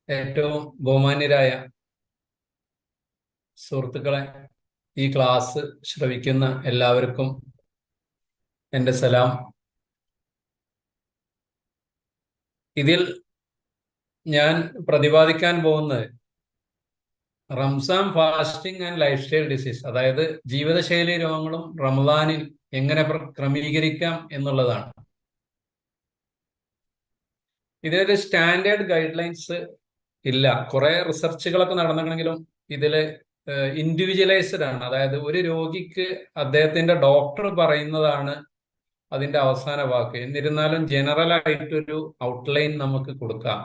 ഏറ്റവും ബഹുമാന്യരായ സുഹൃത്തുക്കളെ, ഈ ക്ലാസ് ശ്രവിക്കുന്ന എല്ലാവർക്കും എൻ്റെ സലാം. ഇതിൽ ഞാൻ പ്രതിപാദിക്കാൻ പോകുന്നത് Ramzan fasting and life style disease, അതായത് ജീവിതശൈലി രോഗങ്ങളും റമദാനിൽ എങ്ങനെ ക്രമീകരിക്കാം എന്നുള്ളതാണ്. ഇതിനൊരു സ്റ്റാൻഡേർഡ് ഗൈഡ് ലൈൻസ് ഇല്ല. കുറെ റിസർച്ചുകളൊക്കെ നടന്നിട്ടുണ്ടെങ്കിലും ഇതില് ഇൻഡിവിജ്വലൈസ്ഡ് ആണ്. അതായത് ഒരു രോഗിക്ക് അദ്ദേഹത്തിന്റെ ഡോക്ടർ പറയുന്നതാണ് അതിന്റെ അവസാന വാക്ക്. എന്നിരുന്നാലും ജനറൽ ആയിട്ടൊരു ഔട്ട്ലൈൻ നമുക്ക് കൊടുക്കാം.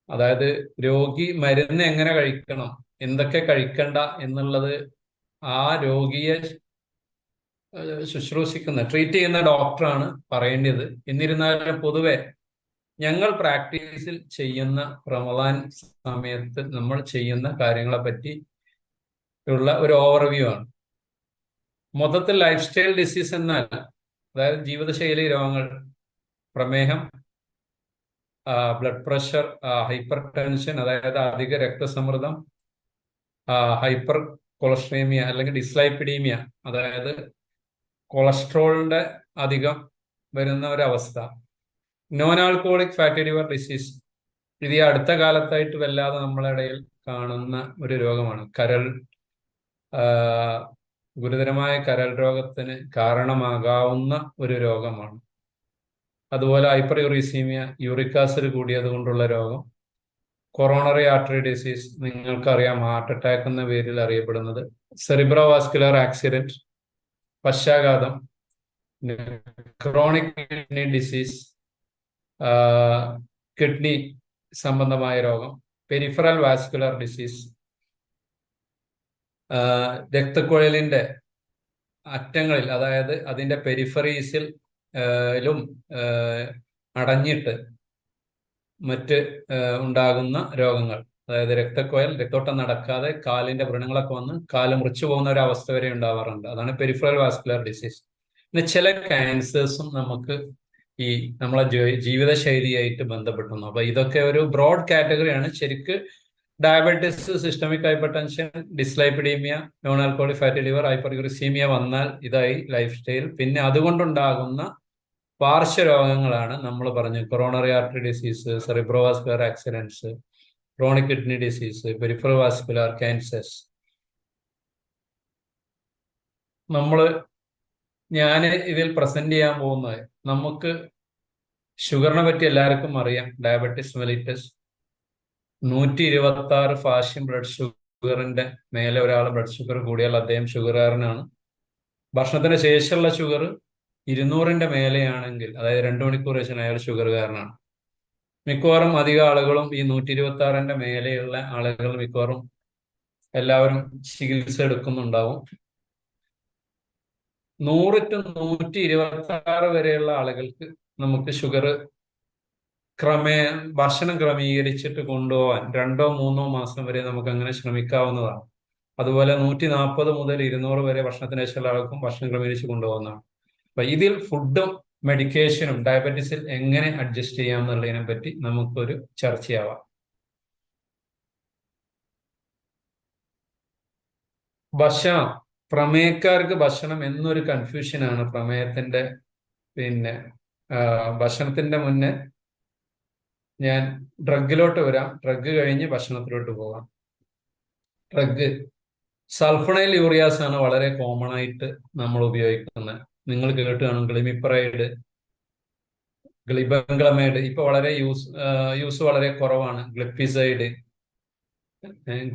അതായത് രോഗി മരുന്ന് എങ്ങനെ കഴിക്കണം, എന്തൊക്കെ കഴിക്കണ്ട എന്നുള്ളത് ആ രോഗിയെ ശുശ്രൂഷിക്കുന്ന ട്രീറ്റ് ചെയ്യുന്ന ഡോക്ടറാണ് പറയേണ്ടത്. എന്നിരുന്നാലും പൊതുവെ ഞങ്ങൾ പ്രാക്ടീസിൽ ചെയ്യുന്ന റമദാൻ സമയത്ത് നമ്മൾ ചെയ്യുന്ന കാര്യങ്ങളെ പറ്റി ഉള്ള ഒരു ഓവർവ്യൂ ആണ്. മൊത്തത്തിൽ ലൈഫ് സ്റ്റൈൽ ഡിസീസ് എന്നാൽ അതായത് ജീവിതശൈലി രോഗങ്ങൾ, പ്രമേഹം, ബ്ലഡ് പ്രഷർ, ഹൈപ്പർ ടെൻഷൻ അതായത് അധിക രക്തസമ്മർദ്ദം, ഹൈപ്പർ കൊളസ്ട്രീമിയ അല്ലെങ്കിൽ ഡിസ്ലൈപ്പിഡീമിയ അതായത് കൊളസ്ട്രോളിന്റെ അധികം വരുന്ന ഒരവസ്ഥ, non alcoholic fatty liver disease. ഇത് ഈ അടുത്ത കാലത്തായിട്ട് വല്ലാതെ നമ്മളെ ഇടയിൽ കാണുന്ന ഒരു രോഗമാണ്. ഗുരുതരമായ കരൾ രോഗത്തിന് കാരണമാകാവുന്ന ഒരു രോഗമാണ്. അതുപോലെ ഹൈപ്പർ യൂറീസീമിയ, യൂറിക് ആസിഡ് കൂടിയത് കൊണ്ടുള്ള രോഗം, കൊറോണറി ആർട്ടറി ഡിസീസ്, നിങ്ങൾക്കറിയാം ഹാർട്ട് അറ്റാക്ക് എന്ന പേരിൽ അറിയപ്പെടുന്നത്, സെറിബ്രോ വാസ്കുലർ ആക്സിഡന്റ്, പക്ഷാഘാതം, ക്രോണിക് കിഡ്നി ഡിസീസ്, കിഡ്നി സംബന്ധമായ രോഗം, പെരിഫറൽ വാസ്കുലർ ഡിസീസ്, രക്തക്കുഴലിന്റെ അറ്റങ്ങളിൽ അതായത് അതിന്റെ പെരിഫറീസിലും അടഞ്ഞിട്ട് മറ്റ് ഉണ്ടാകുന്ന രോഗങ്ങൾ, അതായത് രക്തക്കുഴൽ രക്തോട്ടം നടക്കാതെ കാലിന്റെ വ്രണങ്ങളൊക്കെ വന്ന് കാല് മുറിച്ചു പോകുന്ന ഒരു അവസ്ഥ വരെ ഉണ്ടാവാറുണ്ട്. അതാണ് പെരിഫറൽ വാസ്കുലർ ഡിസീസ്. പിന്നെ ചില ക്യാൻസേഴ്സും നമുക്ക് ഈ നമ്മളെ ജീവിതശൈലിയായിട്ട് ബന്ധപ്പെടുന്നു. അപ്പൊ ഇതൊക്കെ ഒരു ബ്രോഡ് കാറ്റഗറിയാണ്. ശരിക്ക് diabetes, systemic hyper tension, dyslipidaemia, non alcoholic fatty liver, hyper uricaemia വന്നാൽ ഇതായി ലൈഫ് സ്റ്റൈൽ. പിന്നെ അതുകൊണ്ടുണ്ടാകുന്ന പാർശ്വരോഗങ്ങളാണ് നമ്മൾ പറഞ്ഞു coronary artery disease, cerebrovascular accidents, chronic kidney disease, peripheral vascular cancers. ഞാൻ ഇതിൽ പ്രസന്റ് ചെയ്യാൻ പോകുന്നത്, നമുക്ക് ഷുഗറിനെ പറ്റി എല്ലാവർക്കും അറിയാം. ഡയബറ്റിസ് മെലിറ്റസ് 126 ഫാഷ്യം ബ്ലഡ് ഷുഗറിന്റെ മേലെ ഒരാൾ ബ്ലഡ് ഷുഗർ കൂടിയാൽ അദ്ദേഹം ഷുഗറുകാരനാണ്. ഭക്ഷണത്തിന് ശേഷമുള്ള ഷുഗർ 200ന്റെ മേലെയാണെങ്കിൽ, അതായത് 2 മണിക്കൂർ ശേഷം അയാൾ ഷുഗറുകാരനാണ്. മിക്കവാറും അധിക ആളുകളും ഈ 126ന്റെ മേലെയുള്ള ആളുകൾ മിക്കവാറും എല്ലാവരും ചികിത്സ എടുക്കുന്നുണ്ടാവും. 100 to 126 വരെയുള്ള ആളുകൾക്ക് നമുക്ക് ഷുഗർ ഭക്ഷണം ക്രമീകരിച്ചിട്ട് കൊണ്ടുപോകാൻ 2-3 മാസം വരെ നമുക്ക് അങ്ങനെ ശ്രമിക്കാവുന്നതാണ്. അതുപോലെ 140 മുതൽ 200 വരെ ഭക്ഷണത്തിന് ശേഷമുള്ള ആൾക്കും ഭക്ഷണം ക്രമീകരിച്ച് കൊണ്ടുപോകുന്നതാണ്. അപ്പൊ ഇതിൽ ഫുഡും മെഡിക്കേഷനും ഡയബറ്റീസിൽ എങ്ങനെ അഡ്ജസ്റ്റ് ചെയ്യാം എന്നുള്ളതിനെ പറ്റി നമുക്കൊരു ചർച്ചയാവാം. ഭക്ഷണം, പ്രമേയക്കാർക്ക് ഭക്ഷണം എന്നൊരു കൺഫ്യൂഷനാണ് പ്രമേയത്തിന്റെ. പിന്നെ ഭക്ഷണത്തിന്റെ മുന്നേ ഞാൻ ഡ്രഗിലോട്ട് വരാം, ഡ്രഗ് കഴിഞ്ഞ് ഭക്ഷണത്തിലോട്ട് പോകാം. ഡ്രഗ് സൾഫണൈൽ യൂറിയാസ് ആണ് വളരെ കോമൺ ആയിട്ട് നമ്മൾ ഉപയോഗിക്കുന്നത്. നിങ്ങൾ കേട്ട് കാണും ഗ്ലിമിപ്രൈഡ്, ഗ്ലിബൻഗ്ലമൈഡ്. ഇപ്പൊ വളരെ യൂസ് വളരെ കുറവാണ്. ഗ്ലിപ്പിസൈഡ്,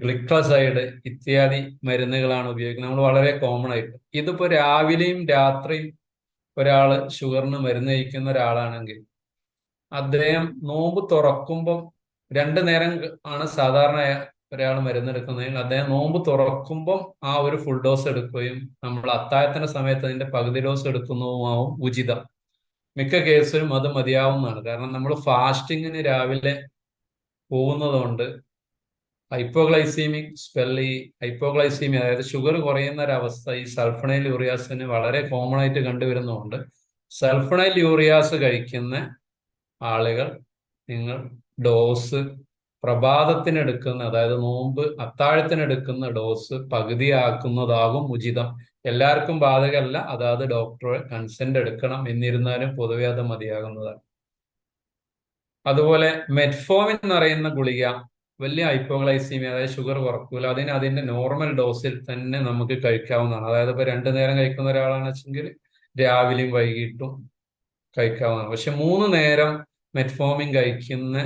ഗ്ലിക്ലസൈഡ് ഇത്യാദി മരുന്നുകളാണ് ഉപയോഗിക്കുന്നത് നമ്മൾ വളരെ കോമൺ ആയിട്ട്. ഇതിപ്പോ രാവിലെയും രാത്രിയും ഒരാള് ഷുഗറിന് മരുന്ന് കഴിക്കുന്ന ഒരാളാണെങ്കിൽ അദ്ദേഹം നോമ്പ് തുറക്കുമ്പം 2 നേരം ആണ് സാധാരണ ഒരാൾ മരുന്നെടുക്കുന്നതിൽ, അദ്ദേഹം നോമ്പ് തുറക്കുമ്പം ആ ഒരു ഫുൾ ഡോസ് എടുക്കുകയും നമ്മൾ അത്താഴത്തിന്റെ സമയത്ത് അതിന്റെ പകുതി ഡോസ് എടുക്കുന്നതുമാവും ഉചിതം. മിക്ക കേസിലും അത് മതിയാവുന്നതാണ്. കാരണം നമ്മൾ ഫാസ്റ്റിങ്ങിന് രാവിലെ പോകുന്നത് കൊണ്ട് ഹൈപ്പോഗ്ലൈസീമിക് ഹൈപ്പോഗ്ലൈസീമിയ അതായത് ഷുഗർ കുറയുന്ന ഒരവസ്ഥ ഈ സൾഫണൈൽ യൂറിയാസിന് വളരെ കോമൺ ആയിട്ട് കണ്ടുവരുന്നതുകൊണ്ട് സൾഫണൈൽ യൂറിയാസ് കഴിക്കുന്ന ആളുകൾ നിങ്ങൾ ഡോസ് പ്രഭാതത്തിന് എടുക്കുന്ന, അതായത് നോമ്പ് അത്താഴത്തിന് എടുക്കുന്ന ഡോസ് പകുതിയാക്കുന്നതാകും ഉചിതം. എല്ലാവർക്കും ബാധകമല്ല, അതാത് ഡോക്ടറെ കൺസെന്റ് എടുക്കണം. എന്നിരുന്നാലും പൊതുവെ അത് മതിയാകുന്നതാണ്. അതുപോലെ മെറ്റ്ഫോമിൻ എന്ന് പറയുന്ന ഗുളിക വലിയ ഹൈപ്പോഗ്ലൈസീമിയ, അതായത് ഷുഗർ കുറക്കൂല, അതിന് അതിന്റെ നോർമൽ ഡോസിൽ തന്നെ നമുക്ക് കഴിക്കാവുന്നതാണ്. അതായത് ഇപ്പൊ 2 നേരം കഴിക്കുന്ന ഒരാളാണെന്ന് വെച്ചെങ്കിൽ രാവിലെയും വൈകിട്ടും കഴിക്കാവുന്നതാണ്. പക്ഷെ 3 നേരം മെറ്റ്ഫോമിൻ കഴിക്കുന്ന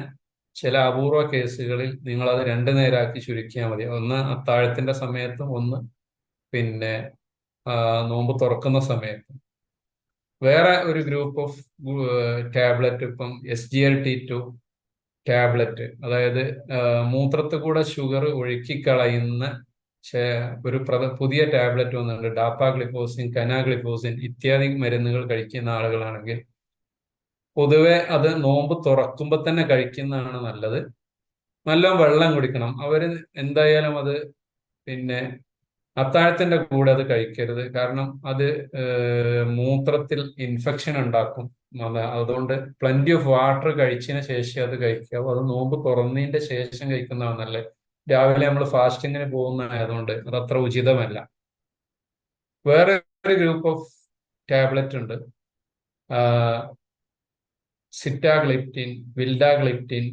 ചില അപൂർവ കേസുകളിൽ നിങ്ങൾ അത് 2 നേരമാക്കി ചുരുക്കിയാൽ മതി. ഒന്ന് അത്താഴത്തിന്റെ സമയത്തും ഒന്ന് പിന്നെ നോമ്പ് തുറക്കുന്ന സമയത്തും. വേറെ ഒരു ഗ്രൂപ്പ് ഓഫ് ടാബ്ലറ്റ്, ഇപ്പം SGLT2 ടാബ്ലറ്റ്, അതായത് മൂത്രത്തിൽ കൂടെ ഷുഗർ ഒഴുക്കിക്കളയുന്ന ഒരു പുതിയ ടാബ്ലറ്റ് വന്നിട്ടുണ്ട്. ഡാപ്പാഗ്ലിഫോസിൻ, കനാഗ്ലിഫോസിൻ ഇത്യാദി മരുന്നുകൾ കഴിക്കുന്ന ആളുകളാണെങ്കിൽ പൊതുവെ അത് നോമ്പ് തുറക്കുമ്പോൾ തന്നെ കഴിക്കുന്നതാണ് നല്ലത്. നല്ല വെള്ളം കുടിക്കണം. അവര് എന്തായാലും അത് പിന്നെ അത്താഴത്തിന്റെ കൂടെ അത് കഴിക്കരുത്. കാരണം അത് മൂത്രത്തിൽ ഇൻഫെക്ഷൻ ഉണ്ടാക്കും. അതുകൊണ്ട് പ്ലന്റി ഓഫ് വാട്ടർ കഴിച്ചതിന് ശേഷം അത് കഴിക്കാവൂ. അത് നോമ്പ് തുറന്നതിന്റെ ശേഷം കഴിക്കുന്നതാണ് നല്ലത്. രാവിലെ നമ്മൾ ഫാസ്റ്റിങ്ങിന് പോകുന്നതായതുകൊണ്ട് അത് അത്ര ഉചിതമല്ല. വേറെ ഒരു ഗ്രൂപ്പ് ഓഫ് ടാബ്ലറ്റ് ഉണ്ട്, സിറ്റാഗ്ലിപ്റ്റിൻ, വിൽഡാഗ്ലിപ്റ്റിൻ,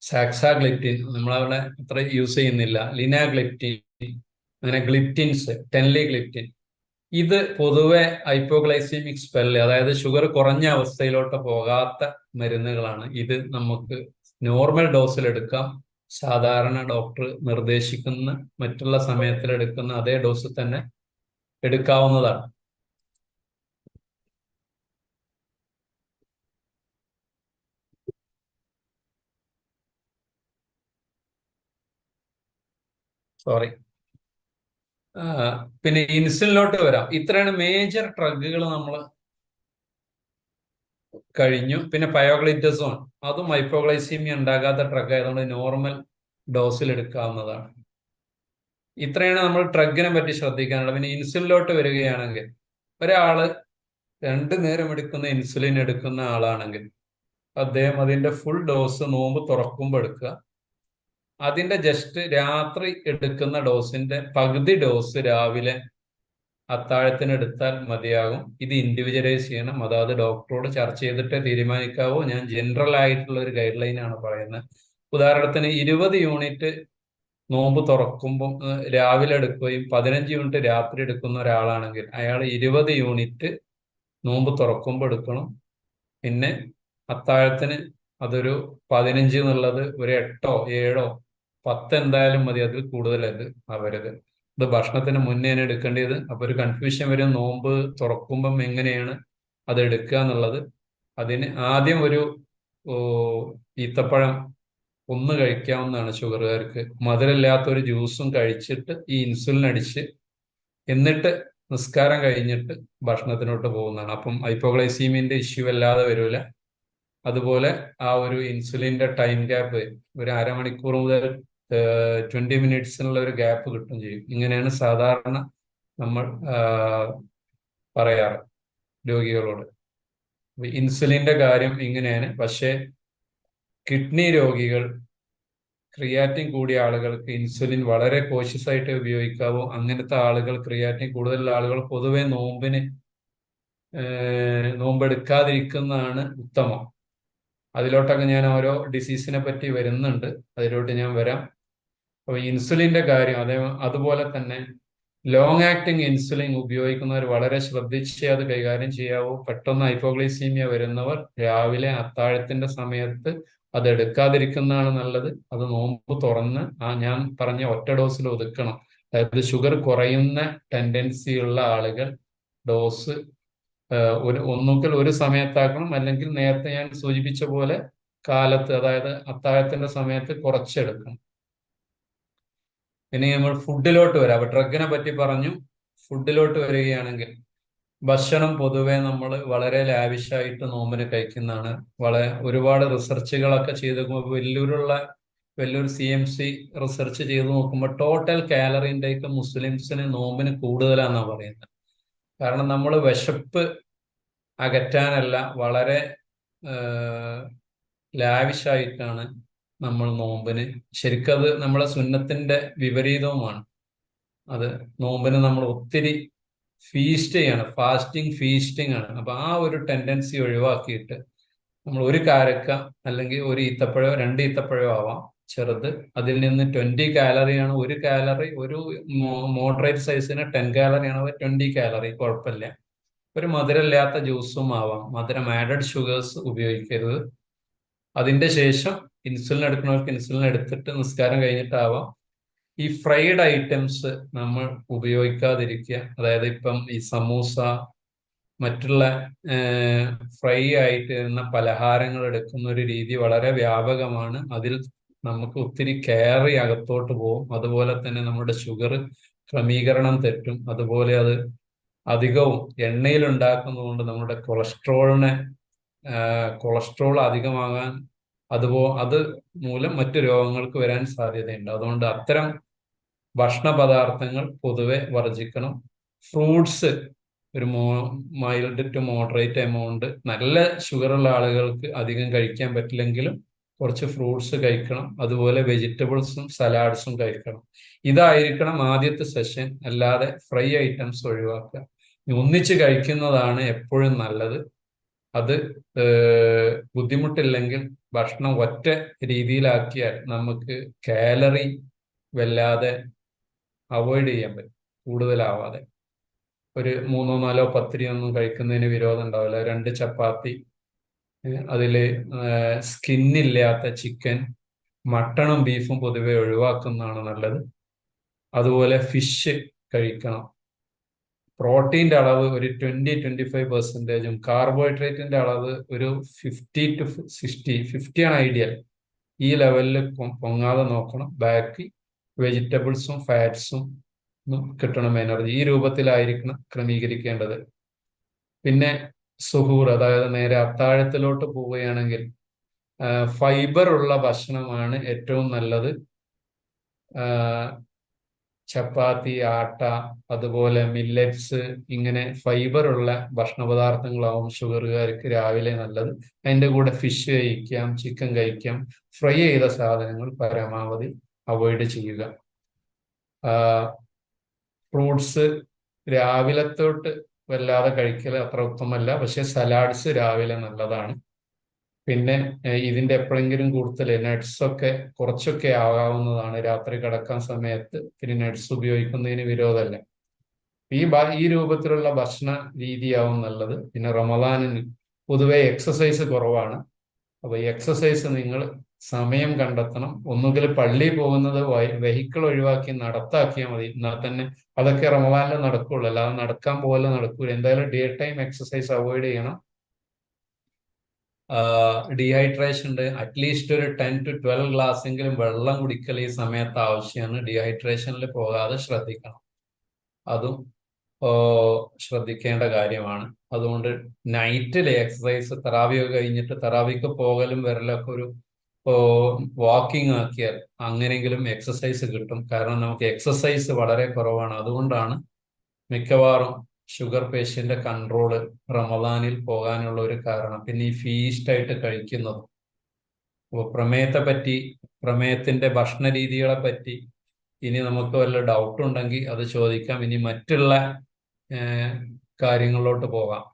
സാക്സാഗ്ലിപ്റ്റിൻ, നമ്മളവിടെ അത്ര യൂസ് ചെയ്യുന്നില്ല. ലിനാഗ്ലിപ്റ്റിൻ, അങ്ങനെ ഗ്ലിപ്റ്റിൻസ്, ടെൻലിഗ്ലിപ്റ്റിൻ. ഇത് പൊതുവെ ഹൈപ്പോഗ്ലൈസീമിക് സ്പെല്ല്, അതായത് ഷുഗർ കുറഞ്ഞ അവസ്ഥയിലോട്ട് പോകാത്ത മരുന്നുകളാണ്. ഇത് നമുക്ക് നോർമൽ ഡോസിൽ എടുക്കാം. സാധാരണ ഡോക്ടർ നിർദ്ദേശിക്കുന്ന മറ്റുള്ള സമയത്തിൽ എടുക്കുന്ന അതേ ഡോസിൽ തന്നെ എടുക്കാവുന്നതാണ്. സോറി. പിന്നെ ഇൻസുലിനിലോട്ട് വരാം. ഇത്രയാണ് മേജർ ഡ്രഗുകൾ നമ്മൾ കഴിഞ്ഞു. പിന്നെ പയോഗ്ലിറ്റസോൺ, അതും ഹൈപ്പോഗ്ലൈസീമിയ ഉണ്ടാകാത്ത ഡ്രഗ് ആയതുകൊണ്ട് നോർമൽ ഡോസിൽ എടുക്കാവുന്നതാണ്. ഇത്രയാണ് നമ്മൾ ഡ്രഗിനെ പറ്റി ശ്രദ്ധിക്കാനുള്ളത്. പിന്നെ ഇൻസുലിനിലോട്ട് വരികയാണെങ്കിൽ ഒരാള് 2 നേരം എടുക്കുന്ന ഇൻസുലിൻ എടുക്കുന്ന ആളാണെങ്കിൽ അദ്ദേഹം അതിന്റെ ഫുൾ ഡോസ് നോമ്പ് തുറക്കുമ്പോൾ എടുക്കുക. അതിന്റെ ജസ്റ്റ് രാത്രി എടുക്കുന്ന ഡോസിന്റെ പകുതി ഡോസ് രാവിലെ അത്താഴത്തിന് എടുത്താൽ മതിയാകും. ഇത് ഇൻഡിവിജ്വലൈസ് ചെയ്യണം. അതായത് ഡോക്ടറോട് ചർച്ച ചെയ്തിട്ട് തീരുമാനിക്കാവൂ. ഞാൻ ജനറൽ ആയിട്ടുള്ള ഒരു ഗൈഡ് ലൈൻ ആണ് പറയുന്നത്. ഉദാഹരണത്തിന് 20 യൂണിറ്റ് നോമ്പ് തുറക്കുമ്പോൾ രാവിലെ എടുക്കുകയും 15 യൂണിറ്റ് രാത്രി എടുക്കുന്ന ഒരാളാണെങ്കിൽ അയാൾ 20 യൂണിറ്റ് നോമ്പ് തുറക്കുമ്പോൾ എടുക്കണം. പിന്നെ അത്താഴത്തിന് അതൊരു 15 എന്നുള്ളത് ഒരു 8ഓ 7ഓ 10 എന്തായാലും മതി, അതിൽ കൂടുതൽ അത് ആവരുത്. ഇത് ഭക്ഷണത്തിന് മുന്നേ എടുക്കേണ്ടത്. അപ്പൊ ഒരു കൺഫ്യൂഷൻ വരും, നോമ്പ് തുറക്കുമ്പം എങ്ങനെയാണ് അത് എടുക്കുക എന്നുള്ളത്. അതിന് ആദ്യം ഒരു ഈത്തപ്പഴം ഒന്ന് കഴിക്കാവുന്നതാണ് ഷുഗറുകാർക്ക്. മധുരമില്ലാത്ത ഒരു ജ്യൂസും കഴിച്ചിട്ട് ഈ ഇൻസുലിൻ അടിച്ച് എന്നിട്ട് നിസ്കാരം കഴിഞ്ഞിട്ട് ഭക്ഷണത്തിനോട്ട് പോകുന്നതാണ്. അപ്പം ഹൈപ്പോഗ്ലൈസീമിന്റെ ഇഷ്യൂ അല്ലാതെ വരില്ല. അതുപോലെ ആ ഒരു ഇൻസുലിന്റെ ടൈം ഗ്യാപ്പ് ഒരു അരമണിക്കൂർ മുതൽ 20 മിനിറ്റ്സിനുള്ള ഒരു ഗ്യാപ്പ് കിട്ടും ചെയ്യും. ഇങ്ങനെയാണ് സാധാരണ നമ്മൾ പറയാറ് രോഗികളോട്. ഇൻസുലിന്റെ കാര്യം ഇങ്ങനെയാണ്. പക്ഷേ കിഡ്നി രോഗികൾ, ക്രിയാറ്റിൻ കൂടിയ ആളുകൾക്ക് ഇൻസുലിൻ വളരെ കോഷ്യസ് ആയിട്ട് ഉപയോഗിക്കാവൂ. അങ്ങനത്തെ ആളുകൾ, ക്രിയാറ്റിൻ കൂടുതലുള്ള ആളുകൾ പൊതുവെ നോമ്പെടുക്കാതിരിക്കുന്നതാണ് ഉത്തമം. അതിലോട്ടൊക്കെ ഞാൻ ഓരോ ഡിസീസിനെ പറ്റി വരുന്നുണ്ട്, അതിലോട്ട് ഞാൻ വരാം. അപ്പൊ ഇൻസുലിന്റെ കാര്യം അതുപോലെ തന്നെ ലോങ് ആക്ടിങ് ഇൻസുലിൻ ഉപയോഗിക്കുന്നവർ വളരെ ശ്രദ്ധിച്ച് അത് കൈകാര്യം ചെയ്യാവൂ. പെട്ടെന്ന് ഹൈപ്പോഗ്ലൈസീമിയ വരുന്നവർ രാവിലെ അത്താഴത്തിന്റെ സമയത്ത് അത് എടുക്കാതിരിക്കുന്നതാണ് നല്ലത്. അത് നോമ്പ് തുറന്ന് ഞാൻ പറഞ്ഞ ഒറ്റ ഡോസിൽ ഒതുക്കണം. അതായത് ഷുഗർ കുറയുന്ന ടെൻഡൻസി ഉള്ള ആളുകൾ ഡോസ് ഒന്നുകിൽ ഒരു സമയത്താക്കണം, അല്ലെങ്കിൽ നേരത്തെ ഞാൻ സൂചിപ്പിച്ച പോലെ കാലത്ത്, അതായത് അത്താഴത്തിന്റെ സമയത്ത് കുറച്ചെടുക്കണം. ഇനി നമ്മൾ ഫുഡിലോട്ട് വരാം. അപ്പൊ ഡ്രഗിനെ പറ്റി പറഞ്ഞു. ഫുഡിലോട്ട് വരികയാണെങ്കിൽ ഭക്ഷണം പൊതുവെ നമ്മൾ വളരെ ലാവിഷായിട്ട് നോമ്പിന് കഴിക്കുന്നതാണ്. ഒരുപാട് റിസർച്ചുകളൊക്കെ ചെയ്ത് വലിയൊരു CMC റിസർച്ച് ചെയ്ത് നോക്കുമ്പോൾ ടോട്ടൽ കാലറി ഇൻടേക്ക് മുസ്ലിംസിന് നോമ്പിന് കൂടുതലാണെന്നാണ് പറയുന്നത്. കാരണം നമ്മൾ വിശപ്പ് അകറ്റാനല്ല, വളരെ ലാവിഷായിട്ടാണ് നമ്മൾ നോമ്പിന് ശരിക്കത് നമ്മളെ സുന്നത്തിന്റെ വിപരീതവുമാണ്. അത് നോമ്പിന് നമ്മൾ ഒത്തിരി ഫീസ്റ്റ് ചെയ്യാണ്, ഫാസ്റ്റിംഗ് ഫീസ്റ്റിംഗ് ആണ്. അപ്പൊ ആ ഒരു ടെൻഡൻസി ഒഴിവാക്കിയിട്ട് നമ്മൾ ഒരു കാരക്ക അല്ലെങ്കിൽ ഒരു ഈത്തപ്പഴോ 2 ഈത്തപ്പഴോ ആവാം ചെറുത്, അതിൽ നിന്ന് 20 കാലറിയാണ് ഒരു കാലറി. ഒരു മോഡറേറ്റ് സൈസിന് 10 കാലറിയാണ്, 20 കാലറി, കുഴപ്പമില്ല. ഒരു മധുരമില്ലാത്ത ജ്യൂസും ആവാം, മധുരം ആഡഡ് ഷുഗേഴ്സ് ഉപയോഗിക്കരുത്. അതിന്റെ ശേഷം ഇൻസുലിൻ എടുക്കുന്നവർക്ക് ഇൻസുലിൻ എടുത്തിട്ട് നിസ്കാരം കഴിഞ്ഞിട്ടാവാം. ഈ ഫ്രൈഡ് ഐറ്റംസ് നമ്മൾ ഉപയോഗിക്കാതിരിക്കുക. അതായത് ഇപ്പം ഈ സമൂസ, മറ്റുള്ള ഫ്രൈ ആയിട്ട് വരുന്ന പലഹാരങ്ങൾ എടുക്കുന്ന ഒരു രീതി വളരെ വ്യാപകമാണ്. അതിൽ നമുക്ക് ഒത്തിരി കയറി അകത്തോട്ട് പോകും. അതുപോലെ തന്നെ നമ്മുടെ ഷുഗർ ക്രമീകരണം തെറ്റും. അതുപോലെ അത് അധികവും എണ്ണയിൽ ഉണ്ടാക്കുന്നതുകൊണ്ട് നമ്മുടെ കൊളസ്ട്രോൾ അധികമാകാൻ, അത് മൂലം മറ്റു രോഗങ്ങൾക്ക് വരാൻ സാധ്യതയുണ്ട്. അതുകൊണ്ട് അത്തരം ഭക്ഷണ പദാർത്ഥങ്ങൾ പൊതുവെ വർജിക്കണം. ഫ്രൂട്ട്സ് ഒരു മൈൽഡ് ടു മോഡറേറ്റ് എമൗണ്ട്, നല്ല ഷുഗറുള്ള ആളുകൾക്ക് അധികം കഴിക്കാൻ പറ്റില്ലെങ്കിലും കുറച്ച് ഫ്രൂട്ട്സ് കഴിക്കണം. അതുപോലെ വെജിറ്റബിൾസും സലാഡ്സും കഴിക്കണം. ഇതായിരിക്കണം ആദ്യത്തെ സെഷൻ. അല്ലാതെ ഫ്രൈ ഐറ്റംസ് ഒഴിവാക്കുക. ഒന്നിച്ച് കഴിക്കുന്നതാണ് എപ്പോഴും നല്ലത്. അത് ബുദ്ധിമുട്ടില്ലെങ്കിൽ ഭക്ഷണം ഒറ്റ രീതിയിലാക്കിയാൽ നമുക്ക് കാലറി വല്ലാതെ അവോയ്ഡ് ചെയ്യാൻ പറ്റും, കൂടുതലാവാതെ. ഒരു 3-4 പത്തിരി ഒന്നും കഴിക്കുന്നതിന് വിരോധം ഉണ്ടാവില്ല. 2 ചപ്പാത്തി, അതില് സ്കിന്നില്ലാത്ത ചിക്കൻ, മട്ടണും ബീഫും പൊതുവെ ഒഴിവാക്കുന്നതാണ് നല്ലത്. അതുപോലെ ഫിഷ് കഴിക്കണം. പ്രോട്ടീൻ്റെ അളവ് ഒരു 20-25%, കാർബോഹൈഡ്രേറ്റിന്റെ അളവ് ഒരു 50-60, 50 ഐഡിയൽ. ഈ ലെവലിൽ പൊങ്ങാതെ നോക്കണം. ബാക്കി വെജിറ്റബിൾസും ഫാറ്റ്സും കിട്ടണം എനർജി. ഈ രൂപത്തിലായിരിക്കണം ക്രമീകരിക്കേണ്ടത്. പിന്നെ സുഹൂർ, അതായത് നേരെ അത്താഴത്തിലോട്ട് പോവുകയാണെങ്കിൽ ഫൈബർ ഉള്ള ഭക്ഷണമാണ് ഏറ്റവും നല്ലത്. ചപ്പാത്തി, ആട്ട, അതുപോലെ മില്ലറ്റ്സ്, ഇങ്ങനെ ഫൈബർ ഉള്ള ഭക്ഷണ പദാർത്ഥങ്ങളാവും ഷുഗറുകാർക്ക് രാവിലെ നല്ലത്. അതിൻ്റെ കൂടെ ഫിഷ് കഴിക്കാം, ചിക്കൻ കഴിക്കാം. ഫ്രൈ ചെയ്ത സാധനങ്ങൾ പരമാവധി അവോയ്ഡ് ചെയ്യുക. ഫ്രൂട്ട്സ് രാവിലത്തോട്ട് വല്ലാതെ കഴിക്കൽ അത്ര ഉത്തമല്ല, പക്ഷെ സലാഡ്സ് രാവിലെ നല്ലതാണ്. പിന്നെ ഇതിന്റെ എപ്പോഴെങ്കിലും കൂടുതൽ നട്ട്സ് ഒക്കെ കുറച്ചൊക്കെ ആകാവുന്നതാണ്. രാത്രി കിടക്കാൻ സമയത്ത് ഇത്തിരി നട്ട്സ് ഉപയോഗിക്കുന്നതിന് വിരോധമല്ല. ഈ രൂപത്തിലുള്ള ഭക്ഷണ രീതിയാവും നല്ലത്. പിന്നെ റമദാനിന് പൊതുവെ എക്സസൈസ് കുറവാണ്. അപ്പൊ ഈ എക്സസൈസ് നിങ്ങൾ സമയം കണ്ടെത്തണം. ഒന്നുകിൽ പള്ളിയിൽ പോകുന്നത് വെഹിക്കിൾ ഒഴിവാക്കി നടത്താക്കിയാൽ മതി. എന്നാൽ തന്നെ അതൊക്കെ റമദാനിൽ നടക്കുള്ളൂ, അല്ലാതെ നടക്കാൻ പോലെ നടക്കൂല. എന്തായാലും ഡേ ടൈം എക്സസൈസ് അവോയ്ഡ് ചെയ്യണം. ഡീഹൈഡ്രേഷൻ ഉണ്ട്. അറ്റ്ലീസ്റ്റ് ഒരു 10-12 ഗ്ലാസ് എങ്കിലും വെള്ളം കുടിക്കൽ ഈ സമയത്ത് ആവശ്യമാണ്. ഡീഹൈഡ്രേഷനിൽ പോകാതെ ശ്രദ്ധിക്കണം. അതും ശ്രദ്ധിക്കേണ്ട കാര്യമാണ്. അതുകൊണ്ട് നൈറ്റിലെ എക്സസൈസ്, തറാവിയൊക്കെ കഴിഞ്ഞിട്ട് തറാവിക്ക് പോകലും വരലൊക്കെ ഒരു വാക്കിംഗ് ആക്കിയാൽ അങ്ങനെയെങ്കിലും എക്സസൈസ് കിട്ടും. കാരണം നമുക്ക് എക്സസൈസ് വളരെ കുറവാണ്. അതുകൊണ്ടാണ് മിക്കവാറും ഷുഗർ പേഷ്യന്റ് കൺട്രോള് റമദാനിൽ പോകാനുള്ള ഒരു കാരണം. പിന്നെ ഈ ഫീസ്റ്റായിട്ട് കഴിക്കുന്നത്. അപ്പോൾ പ്രമേയത്തിന്റെ ഭക്ഷണ രീതികളെ പറ്റി ഇനി നമുക്ക് വല്ല ഡൗട്ട് ഉണ്ടെങ്കിൽ അത് ചോദിക്കാം. ഇനി മറ്റുള്ള കാര്യങ്ങളിലോട്ട് പോകാം.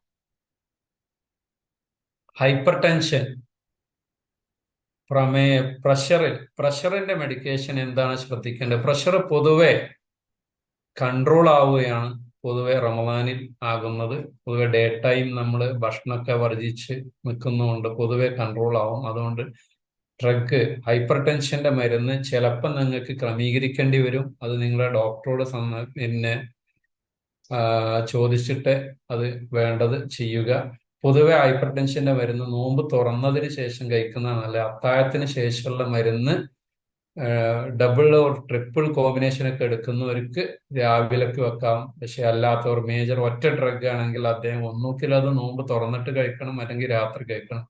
ഹൈപ്പർ ടെൻഷൻ, പ്രഷറിന്റെ മെഡിക്കേഷൻ എന്താണ് ശ്രദ്ധിക്കേണ്ടത്? പ്രഷർ പൊതുവെ കൺട്രോൾ ആവുകയാണ് പൊതുവെ റമദാനിൽ ആകുന്നത്. പൊതുവെ ഡേ ടൈം നമ്മൾ ഭക്ഷണമൊക്കെ വർജിച്ച് നിൽക്കുന്നതുകൊണ്ട് പൊതുവെ കൺട്രോൾ ആവും. അതുകൊണ്ട് ഹൈപ്പർ ടെൻഷന്റെ മരുന്ന് ചിലപ്പോൾ നിങ്ങൾക്ക് ക്രമീകരിക്കേണ്ടി വരും. അത് നിങ്ങളെ ഡോക്ടറോട് പിന്നെ ചോദിച്ചിട്ട് അത് വേണ്ടത് ചെയ്യുക. പൊതുവെ ഹൈപ്പർ ടെൻഷന്റെ മരുന്ന് നോമ്പ് തുറന്നതിന് ശേഷം കഴിക്കുന്നതാണ് നല്ലത്. അത്താഴത്തിന് ശേഷമുള്ള മരുന്ന് ഡബിൾ ഓർ ട്രിപ്പിൾ കോമ്പിനേഷൻ ഒക്കെ എടുക്കുന്നവർക്ക് രാവിലേക്ക് വെക്കാം. പക്ഷെ അല്ലാത്തവർ മേജർ ഒറ്റ ഡ്രഗ് ആണെങ്കിൽ അദ്ദേഹം ഒന്നുകിൽ അത് നോമ്പ് തുറന്നിട്ട് കഴിക്കണം, അല്ലെങ്കിൽ രാത്രി കഴിക്കണം.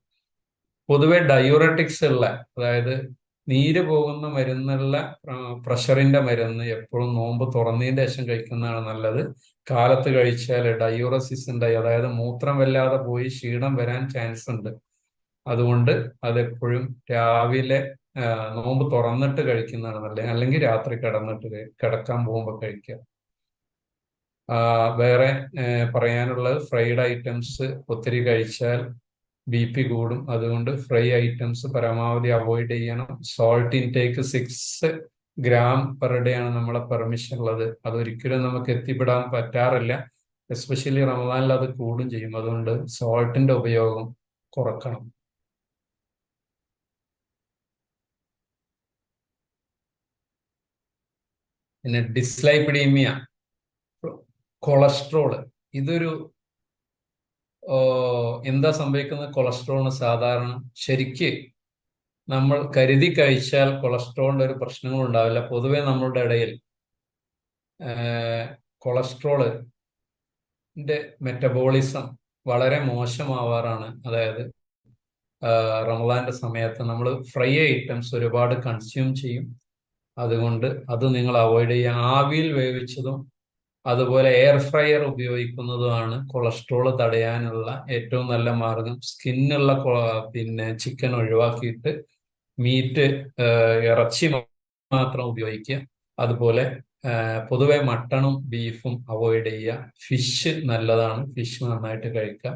പൊതുവെ ഡയൂററ്റിക്സ് ഉള്ള, അതായത് നീര് പോകുന്ന മരുന്നുള്ള പ്രഷറിന്റെ മരുന്ന് എപ്പോഴും നോമ്പ് തുറന്നതിന് ശേഷം കഴിക്കുന്നതാണ് നല്ലത്. കാലത്ത് കഴിച്ചാൽ ഡയൂറസിസ് ഉണ്ടായി, അതായത് മൂത്രം വല്ലാതെ പോയി ക്ഷീണം വരാൻ ചാൻസ് ഉണ്ട്. അതുകൊണ്ട് അതെപ്പോഴും രാവിലെ നോമ്പ് തുറന്നിട്ട് കഴിക്കുന്നതാണ് നല്ലത്, അല്ലെങ്കിൽ രാത്രി കിടക്കാൻ പോകുമ്പോൾ കഴിക്കുക. വേറെ പറയാനുള്ളത്, ഫ്രൈഡ് ഐറ്റംസ് ഒത്തിരി കഴിച്ചാൽ BP കൂടും. അതുകൊണ്ട് ഫ്രൈ ഐറ്റംസ് പരമാവധി അവോയ്ഡ് ചെയ്യണം. സോൾട്ട് ഇൻടേക്ക് 6 gram/day ആണ് നമ്മളെ പെർമിഷൻ ഉള്ളത്. അതൊരിക്കലും നമുക്ക് എത്തിപ്പെടാൻ പറ്റാറില്ല. എസ്പെഷ്യലി റമദാനിൽ അത് കൂടും ചെയ്യും. അതുകൊണ്ട് സോൾട്ടിന്റെ ഉപയോഗം കുറക്കണം. പിന്നെ ഡിസ്ലൈപ്പിഡീമിയ, കൊളസ്ട്രോള്, ഇതൊരു എന്താ സംഭവിക്കുന്നത്? കൊളസ്ട്രോളിന് സാധാരണ ശരിക്ക് നമ്മൾ കരുതി കഴിച്ചാൽ കൊളസ്ട്രോളിന്റെ ഒരു പ്രശ്നങ്ങളും ഉണ്ടാവില്ല. പൊതുവെ നമ്മളുടെ ഇടയിൽ കൊളസ്ട്രോളിന്റെ മെറ്റബോളിസം വളരെ മോശമാവാറാണ്. അതായത് റമദാന്റെ സമയത്ത് നമ്മൾ ഫ്രൈ ഐറ്റംസ് ഒരുപാട് കൺസ്യൂം ചെയ്യും. അതുകൊണ്ട് അത് നിങ്ങൾ അവോയ്ഡ് ചെയ്യുക. ആവിയിൽ വേവിച്ചതും അതുപോലെ എയർ ഫ്രയർ ഉപയോഗിക്കുന്നതുമാണ് കൊളസ്ട്രോൾ തടയാനുള്ള ഏറ്റവും നല്ല മാർഗം. സ്കിന്നുള്ള പിന്നെ ചിക്കൻ ഒഴിവാക്കിയിട്ട് മീറ്റ്, ഇറച്ചി മാത്രം ഉപയോഗിക്കുക. അതുപോലെ പൊതുവെ മട്ടണും ബീഫും അവോയ്ഡ് ചെയ്യുക. ഫിഷ് നല്ലതാണ്, ഫിഷ് നന്നായിട്ട് കഴിക്കുക.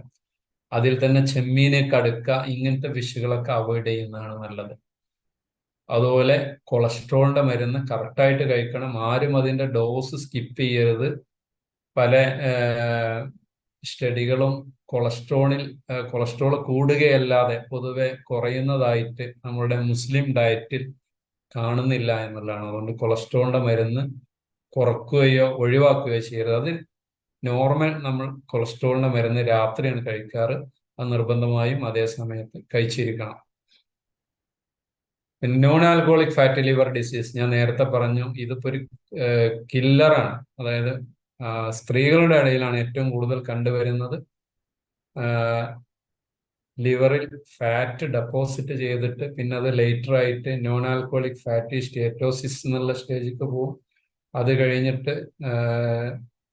അതിൽ തന്നെ ചെമ്മീന്, കടുക്ക, ഇങ്ങനത്തെ ഫിഷുകളൊക്കെ അവോയ്ഡ് ചെയ്യുന്നതാണ് നല്ലത്. അതുപോലെ കൊളസ്ട്രോളിന്റെ മരുന്ന് കറക്റ്റായിട്ട് കഴിക്കണം. ആരും അതിന്റെ ഡോസ് സ്കിപ്പ് ചെയ്യരുത്. പല സ്റ്റഡികളും കൊളസ്ട്രോൾ കൂടുകയല്ലാതെ പൊതുവെ കുറയുന്നതായിട്ട് നമ്മുടെ മുസ്ലിം ഡയറ്റിൽ കാണുന്നില്ല എന്നുള്ളതാണ്. അതുകൊണ്ട് കൊളസ്ട്രോളിന്റെ മരുന്ന് കുറക്കുകയോ ഒഴിവാക്കുകയോ ചെയ്യരുത്. അത് നോർമൽ നമ്മൾ കൊളസ്ട്രോളിന്റെ മരുന്ന് രാത്രിയാണ് കഴിക്കാറ്. അത് നിർബന്ധമായും അതേ സമയത്ത് കഴിച്ചിരിക്കണം. Non alcoholic fatty liver disease ഞാൻ നേരത്തെ പറഞ്ഞു. ഇതിപ്പോ ഒരു കില്ലറാണ്. അതായത് സ്ത്രീകളുടെ ഇടയിലാണ് ഏറ്റവും കൂടുതൽ കണ്ടുവരുന്നത്. ലിവറിൽ ഫാറ്റ് ഡെപ്പോസിറ്റ് ചെയ്തിട്ട് പിന്നെ അത് ലേറ്റർ ആയിട്ട് നോൺ ആൽക്കോളിക് ഫാറ്റി സ്റ്റേറ്റോസിസ് എന്നുള്ള സ്റ്റേജിലേക്ക് പോകും. അത് കഴിഞ്ഞിട്ട്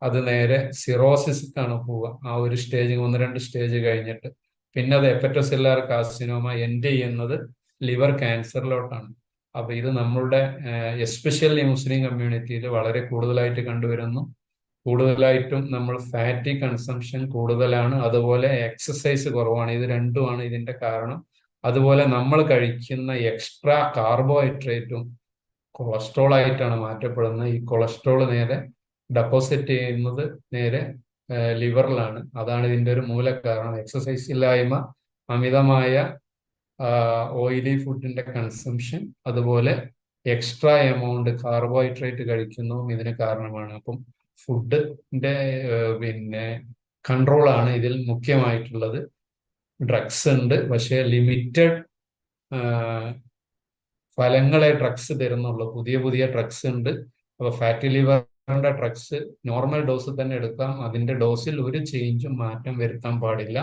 അത് നേരെ സിറോസിസ്ക്കാണ് പോവുക. ആ ഒരു സ്റ്റേജ്, 1-2 സ്റ്റേജ് കഴിഞ്ഞിട്ട് പിന്നെ അത് ഹെപ്പറ്റോസെല്ലുലാർ കാർസിനോമ എൻഡ് ചെയ്യുന്നത് ലിവർ ക്യാൻസറിലോട്ടാണ്. അപ്പൊ ഇത് നമ്മളുടെ എസ്പെഷ്യലി മുസ്ലിം കമ്മ്യൂണിറ്റിയിൽ വളരെ കൂടുതലായിട്ട് കണ്ടുവരുന്നു. കൂടുതലായിട്ടും നമ്മൾ ഫാറ്റി കൺസംഷൻ കൂടുതലാണ്, അതുപോലെ എക്സസൈസ് കുറവാണ്. ഇത് രണ്ടുമാണ് ഇതിന്റെ കാരണം. അതുപോലെ നമ്മൾ കഴിക്കുന്ന എക്സ്ട്രാ കാർബോഹൈഡ്രേറ്റും കൊളസ്ട്രോൾ ആയിട്ടാണ് മാറ്റപ്പെടുന്നത്. ഈ കൊളസ്ട്രോൾ നേരെ ഡെപ്പോസിറ്റ് ചെയ്യുന്നത് നേരെ ലിവറിലാണ്. അതാണ് ഇതിന്റെ ഒരു മൂല കാരണം. എക്സസൈസ് ഇല്ലായ്മ, അമിതമായ ഓയിലി ഫുഡിന്റെ കൺസംഷൻ, അതുപോലെ എക്സ്ട്രാ എമൗണ്ട് കാർബോഹൈഡ്രേറ്റ് കഴിക്കുന്നതും ഇതിന് കാരണമാണ്. അപ്പം ഫുഡിന്റെ പിന്നെ കൺട്രോളാണ് ഇതിൽ മുഖ്യമായിട്ടുള്ളത്. ഡ്രഗ്സ് ഉണ്ട്, പക്ഷേ ലിമിറ്റഡ് ഫലങ്ങളെ ഡ്രഗ്സ് തരുന്നുള്ളൂ. പുതിയ പുതിയ ഡ്രഗ്സ് ഉണ്ട്. അപ്പൊ ഫാറ്റി ലിവറിന്റെ ഡ്രഗ്സ് നോർമൽ ഡോസിൽ തന്നെ എടുക്കാം. അതിന്റെ ഡോസിൽ ഒരു ചേഞ്ചും മാറ്റം വരുത്താൻ പാടില്ല.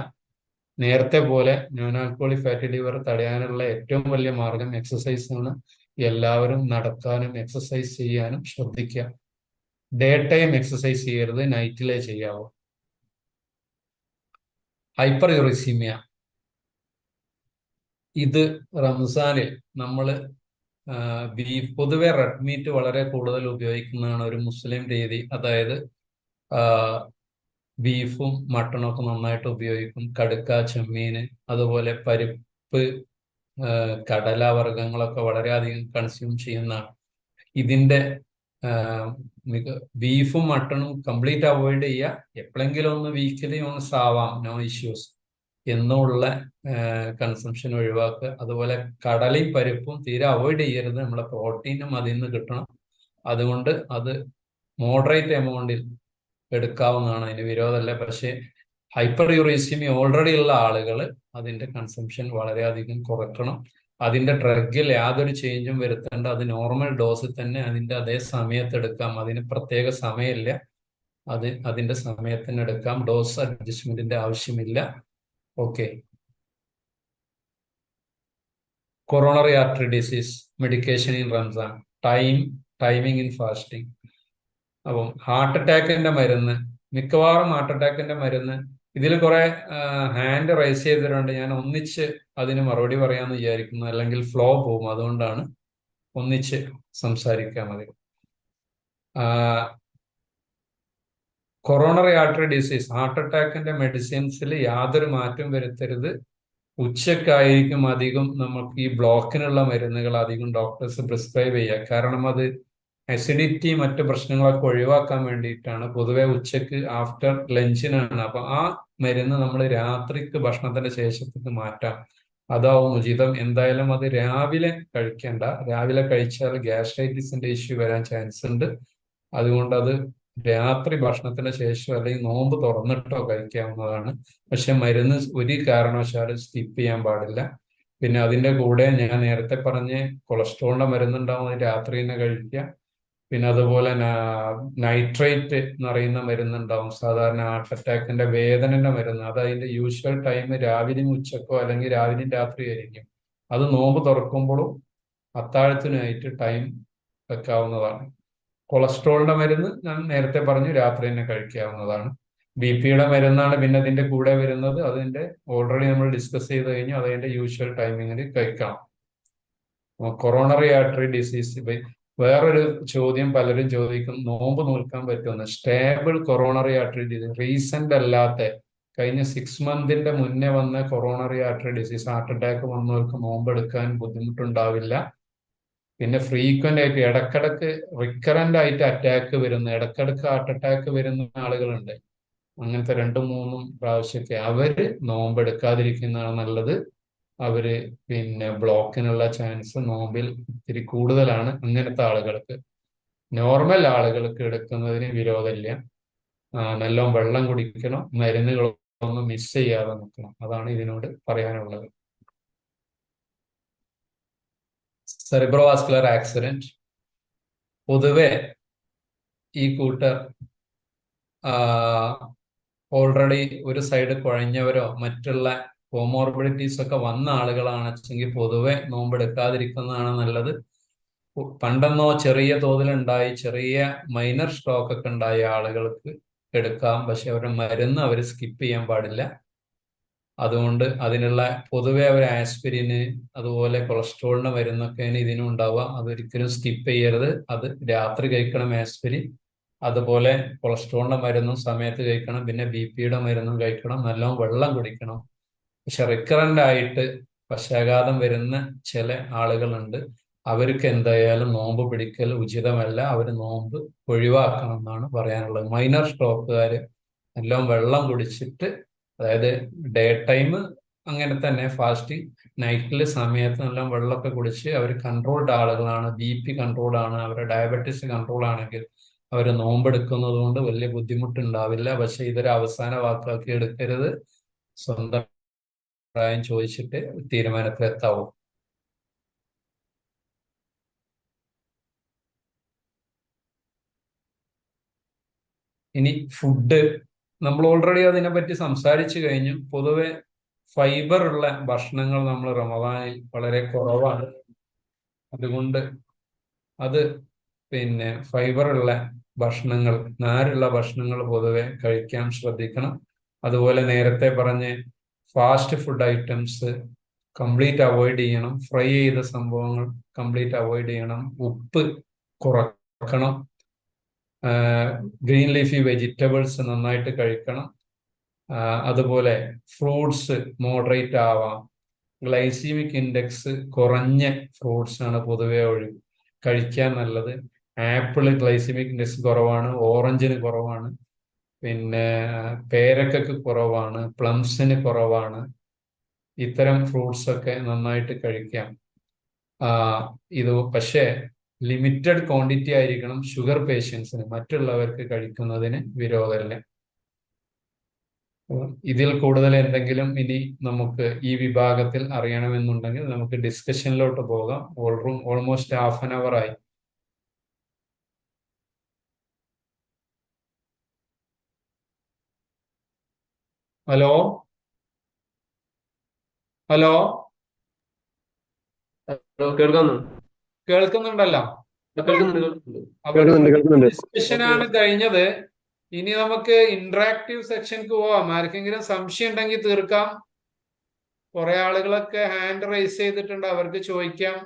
നേരത്തെ പോലെ നോൺ ആൽക്കോളിക് ഫാറ്റി ലിവർ തടയാനുള്ള ഏറ്റവും വലിയ മാർഗം എക്സസൈസ് ആണ്. എല്ലാവരും നടക്കാനും എക്സസൈസ് ചെയ്യാനും ശ്രദ്ധിക്കുക. ഡേ ടൈം എക്സസൈസ് ചെയ്യരുത്, നൈറ്റിലേ ചെയ്യാവൂ. ഹൈപ്പർ യൂറിസീമിയ, ഇത് റംസാനിൽ നമ്മൾ ബീഫ്, പൊതുവെ റെഡ് മീറ്റ് വളരെ കൂടുതൽ ഉപയോഗിക്കുന്നതാണ് ഒരു മുസ്ലിം രീതി. അതായത് ബീഫും മട്ടണും ഒക്കെ നന്നായിട്ട് ഉപയോഗിക്കും. കടുക്ക, ചെമ്മീന്, അതുപോലെ പരിപ്പ്, കടലവർഗ്ഗങ്ങളൊക്കെ വളരെയധികം കൺസ്യൂം ചെയ്യുന്നതാണ്. ഇതിന്റെ ബീഫും മട്ടണും കംപ്ലീറ്റ് അവോയ്ഡ് ചെയ്യുക. എപ്പോഴെങ്കിലും ഒന്ന് വീക്കിലി ഒന്ന് ആവാം, നോ ഇഷ്യൂസ് എന്നുള്ള കൺസംഷൻ ഒഴിവാക്കുക. അതുപോലെ കടലയും പരിപ്പും തീരെ അവോയ്ഡ് ചെയ്യരുത്. നമ്മളെ പ്രോട്ടീനും അതിൽ നിന്ന് കിട്ടണം. അതുകൊണ്ട് അത് മോഡറേറ്റ് എമൗണ്ടിൽ എടുക്കാവുന്നതാണ്, അതിന് വിരോധമല്ല. പക്ഷേ ഹൈപ്പർ യൂറീസിയമി ഓൾറെഡി ഉള്ള ആളുകൾ അതിന്റെ കൺസംഷൻ വളരെയധികം കുറയ്ക്കണം. അതിന്റെ ഡ്രഗിൽ യാതൊരു ചേഞ്ചും വരുത്തേണ്ട. അത് നോർമൽ ഡോസിൽ തന്നെ അതിന്റെ അതേ സമയത്ത് എടുക്കാം. അതിന് പ്രത്യേക സമയമില്ല. അതിന്റെ സമയത്തിന് എടുക്കാം. ഡോസ് അഡ്ജസ്റ്റ്മെന്റിന്റെ ആവശ്യമില്ല. Okay. Coronary artery disease medication in Ramzan, timing in fasting. അപ്പം ഹാർട്ട് അറ്റാക്കിന്റെ മരുന്ന്, മിക്കവാറും ഹാർട്ട് അറ്റാക്കിന്റെ മരുന്ന് ഇതിൽ കുറെ ഹാൻഡ് റൈസ് ചെയ്തിട്ടുണ്ട്. ഞാൻ ഒന്നിച്ച് അതിന് മറുപടി പറയാമെന്ന് വിചാരിക്കുന്നു, അല്ലെങ്കിൽ ഫ്ലോ പോകും. അതുകൊണ്ടാണ് ഒന്നിച്ച് സംസാരിക്കാൻ മതി. കൊറോണറി ആർട്ടറി ഡിസീസ്, ഹാർട്ട് അറ്റാക്കിന്റെ മെഡിസിൻസിൽ യാതൊരു മാറ്റം വരുത്തരുത്. ഉച്ചക്കായിരിക്കും അധികം നമുക്ക് ഈ ബ്ലോക്കിനുള്ള മരുന്നുകൾ അധികം ഡോക്ടേഴ്സ് പ്രിസ്ക്രൈബ് ചെയ്യുക. കാരണം അത് അസിഡിറ്റി മറ്റു പ്രശ്നങ്ങളൊക്കെ ഒഴിവാക്കാൻ വേണ്ടിയിട്ടാണ്. പൊതുവെ ഉച്ചക്ക് ആഫ്റ്റർ ലഞ്ചിനാണ്. അപ്പൊ ആ മരുന്ന് നമ്മൾ രാത്രിക്ക് ഭക്ഷണത്തിന്റെ ശേഷത്തേക്ക് മാറ്റാം. അതാവും ഉചിതം. എന്തായാലും അത് രാവിലെ കഴിക്കേണ്ട. രാവിലെ കഴിച്ചാൽ ഗ്യാസ്ട്രൈറ്റിസിന്റെ ഇഷ്യൂ വരാൻ ചാൻസ് ഉണ്ട്. അതുകൊണ്ട് അത് രാത്രി ഭക്ഷണത്തിന് ശേഷം അല്ലെങ്കിൽ നോമ്പ് തുറന്നിട്ടോ കഴിക്കാവുന്നതാണ്. പക്ഷെ മരുന്ന് ഒരു കാരണവശാലും സ്കിപ്പ് ചെയ്യാൻ പാടില്ല. പിന്നെ അതിന്റെ കൂടെ ഞാൻ നേരത്തെ പറഞ്ഞ കൊളസ്ട്രോളിന്റെ മരുന്നുണ്ടാവും, അത് രാത്രി തന്നെ കഴിക്കുക. പിന്നെ അതുപോലെ നൈട്രേറ്റ് എന്ന് പറയുന്ന മരുന്നുണ്ടാവും, സാധാരണ ഹാർട്ട് അറ്റാക്കിന്റെ വേദനന്റെ മരുന്ന്. അത് അതിന്റെ യൂഷ്വൽ ടൈം രാവിലെയും ഉച്ചക്കോ അല്ലെങ്കിൽ രാവിലെയും രാത്രി ആയിരിക്കും. അത് നോമ്പ് തുറക്കുമ്പോഴും അത്താഴത്തിനായിട്ട് ടൈം വെക്കാവുന്നതാണ്. കൊളസ്ട്രോളിന്റെ മരുന്ന് ഞാൻ നേരത്തെ പറഞ്ഞു, രാത്രി തന്നെ കഴിക്കാവുന്നതാണ്. ബി പിയുടെ മരുന്നാണ് പിന്നെ അതിന്റെ കൂടെ വരുന്നത്. അതിന്റെ ഓൾറെഡി നമ്മൾ ഡിസ്കസ് ചെയ്ത് കഴിഞ്ഞു. അതിന്റെ യൂഷ്വൽ ടൈമിങ്ങിൽ കഴിക്കാം. കൊറോണറി ആർട്ടറി ഡിസീസ്, വേറൊരു ചോദ്യം പലരും ചോദിക്കും, നോമ്പ് നോൽക്കാൻ പറ്റുമെന്ന്. Stable coronary artery disease, recent അല്ലാത്ത കഴിഞ്ഞ 6 മന്തിന്റെ മുന്നേ വന്ന coronary artery disease, heart attack വന്നവർക്ക് നോമ്പ് എടുക്കാൻ ബുദ്ധിമുട്ടുണ്ടാവില്ല. പിന്നെ ഫ്രീക്വന്റ് ആയിട്ട് ഇടക്കിടക്ക് റിക്കറന്റ് ആയിട്ട് അറ്റാക്ക് വരുന്ന, ഇടക്കിടക്ക് ഹാർട്ട് അറ്റാക്ക് വരുന്ന ആളുകളുണ്ട്. അങ്ങനത്തെ 2-3 പ്രാവശ്യമൊക്കെ അവര് നോമ്പ് എടുക്കാതിരിക്കുന്നതാണ് നല്ലത്. അവര് പിന്നെ ബ്ലോക്കിനുള്ള ചാൻസ് നോമ്പിൽ ഇത്തിരി കൂടുതലാണ് അങ്ങനത്തെ ആളുകൾക്ക്. നോർമൽ ആളുകൾക്ക് എടുക്കുന്നതിന് വിരോധമില്ല. നല്ലോണം വെള്ളം കുടിക്കണം, മരുന്നുകളൊന്നും മിസ് ചെയ്യാതെ നോക്കണം. അതാണ് ഇതിനോട് പറയാനുള്ളത്. സെറിബ്രോവാസ്കുലർ ആക്സിഡന്റ്, പൊതുവെ ഈ കൂട്ടർ ഓൾറെഡി ഒരു സൈഡ് കുഴഞ്ഞവരോ മറ്റുള്ള കോമോർബിഡിറ്റീസ് ഒക്കെ വന്ന ആളുകളാണെച്ചെങ്കിൽ പൊതുവെ നോമ്പെടുക്കാതിരിക്കുന്നതാണ് നല്ലത്. പണ്ടെന്നോ ചെറിയ തോതിലുണ്ടായി ചെറിയ മൈനർ സ്ട്രോക്ക് ഒക്കെ ഉണ്ടായ ആളുകൾക്ക് എടുക്കാം. പക്ഷെ അവരുടെ മരുന്ന് അവർ സ്കിപ്പ് ചെയ്യാൻ പാടില്ല. അതുകൊണ്ട് അതിനുള്ള പൊതുവെ അവർ ആസ്പിരിന് അതുപോലെ കൊളസ്ട്രോളിന്റെ മരുന്നൊക്കെയാണ് ഇതിനും ഉണ്ടാവുക. അതൊരിക്കലും സ്കിപ്പ് ചെയ്യരുത്. അത് രാത്രി കഴിക്കണം ആസ്പിരിൻ. അതുപോലെ കൊളസ്ട്രോളിന്റെ മരുന്നും സമയത്ത് കഴിക്കണം. പിന്നെ ബി പിയുടെ മരുന്നും കഴിക്കണം. നല്ലോണം വെള്ളം കുടിക്കണം. പക്ഷെ റിക്കറന്റ് ആയിട്ട് പക്ഷാഘാതം വരുന്ന ചില ആളുകളുണ്ട്. അവർക്ക് എന്തായാലും നോമ്പ് പിടിക്കൽ ഉചിതമല്ല. അവർ നോമ്പ് ഒഴിവാക്കണം എന്നാണ് പറയാനുള്ളത്. മൈനർ സ്ട്രോക്കുകാർ നല്ലോണം വെള്ളം കുടിച്ചിട്ട്, അതായത് ഡേ ടൈം അങ്ങനെ തന്നെ ഫാസ്റ്റിംഗ്, നൈറ്റിൽ സമയത്ത് നല്ല വെള്ളമൊക്കെ കുടിച്ച് അവർ കൺട്രോൾഡ് ആളുകളാണ്, ബി പി കൺട്രോൾഡ് ആണ്, അവരുടെ ഡയബറ്റീസ് കൺട്രോൾ ആണെങ്കിൽ അവർ നോമ്പെടുക്കുന്നത് കൊണ്ട് വലിയ ബുദ്ധിമുട്ടുണ്ടാവില്ല. പക്ഷെ ഇതൊരു അവസാന വാക്കാക്കി എടുക്കരുത്. സ്വന്തം അഭിപ്രായം ചോദിച്ചിട്ട് തീരുമാനത്തിലെത്താവൂ. ഇനി ഫുഡ്, നമ്മൾ ഓൾറെഡി അതിനെപ്പറ്റി സംസാരിച്ചു കഴിഞ്ഞു. പൊതുവെ ഫൈബർ ഉള്ള ഭക്ഷണങ്ങൾ നമ്മൾ റമദാനിൽ വളരെ കുറവാണ്. അതുകൊണ്ട് അത് പിന്നെ ഫൈബറുള്ള ഭക്ഷണങ്ങൾ, നാരുള്ള ഭക്ഷണങ്ങൾ പൊതുവെ കഴിക്കാൻ ശ്രദ്ധിക്കണം. അതുപോലെ നേരത്തെ പറഞ്ഞ് fast food items complete avoid ചെയ്യണം. ഫ്രൈ ചെയ്ത സംഭവങ്ങൾ കംപ്ലീറ്റ് അവോയ്ഡ് ചെയ്യണം. ഉപ്പ് കുറക്കണം. ഗ്രീൻ ലീഫി വെജിറ്റബിൾസ് നന്നായിട്ട് കഴിക്കണം. അതുപോലെ ഫ്രൂട്ട്സ് മോഡറേറ്റ് ആവാം. ഗ്ലൈസീമിക് ഇൻഡെക്സ് കുറഞ്ഞ ഫ്രൂട്ട്സ് ആണ് പൊതുവെ കഴിക്കാൻ നല്ലത്. ആപ്പിള് ഗ്ലൈസീമിക് ഇൻഡെക്സ് കുറവാണ്, ഓറഞ്ചിന് കുറവാണ്, പിന്നെ പേരക്കക്ക് കുറവാണ്, പ്ലംസിന് കുറവാണ്. ഇത്തരം ഫ്രൂട്ട്സ് ഒക്കെ നന്നായിട്ട് കഴിക്കാം. ഇത് പക്ഷേ ലിമിറ്റഡ് ക്വാണ്ടിറ്റി ആയിരിക്കണം. ഷുഗർ പേഷ്യൻസിന്, മറ്റുള്ളവർക്ക് കഴിക്കുന്നതിന് വിരോധമില്ല. ഇതിൽ കൂടുതൽ എന്തെങ്കിലും ഇനി നമുക്ക് ഈ വിഭാഗത്തിൽ അറിയണമെന്നുണ്ടെങ്കിൽ നമുക്ക് ഡിസ്കഷനിലോട്ട് പോകാം. ഓൾമോസ്റ്റ് ½ ആയി. ഹലോ ഹലോ, കേൾക്കാമോ? കേൾക്കുന്നുണ്ടല്ലോ. കേൾക്കുന്നുണ്ട്, കേൾക്കുന്നുണ്ട്. അപ്പൊ കേൾക്കുന്നുണ്ട്, കേൾക്കുന്നുണ്ട്. ഡിസ്കഷനാണ് ഓക്കെ. കഴിഞ്ഞത്. ഇനി നമുക്ക് ഇന്ററാക്റ്റീവ് സെക്ഷനിക്ക് പോവാം. ആർക്കെങ്കിലും സംശയം ഉണ്ടെങ്കിൽ തീർക്കാം. കുറെ ആളുകളൊക്കെ ഹാൻഡ് റൈസ് ചെയ്തിട്ടുണ്ട്, അവർക്ക് ചോദിക്കാം.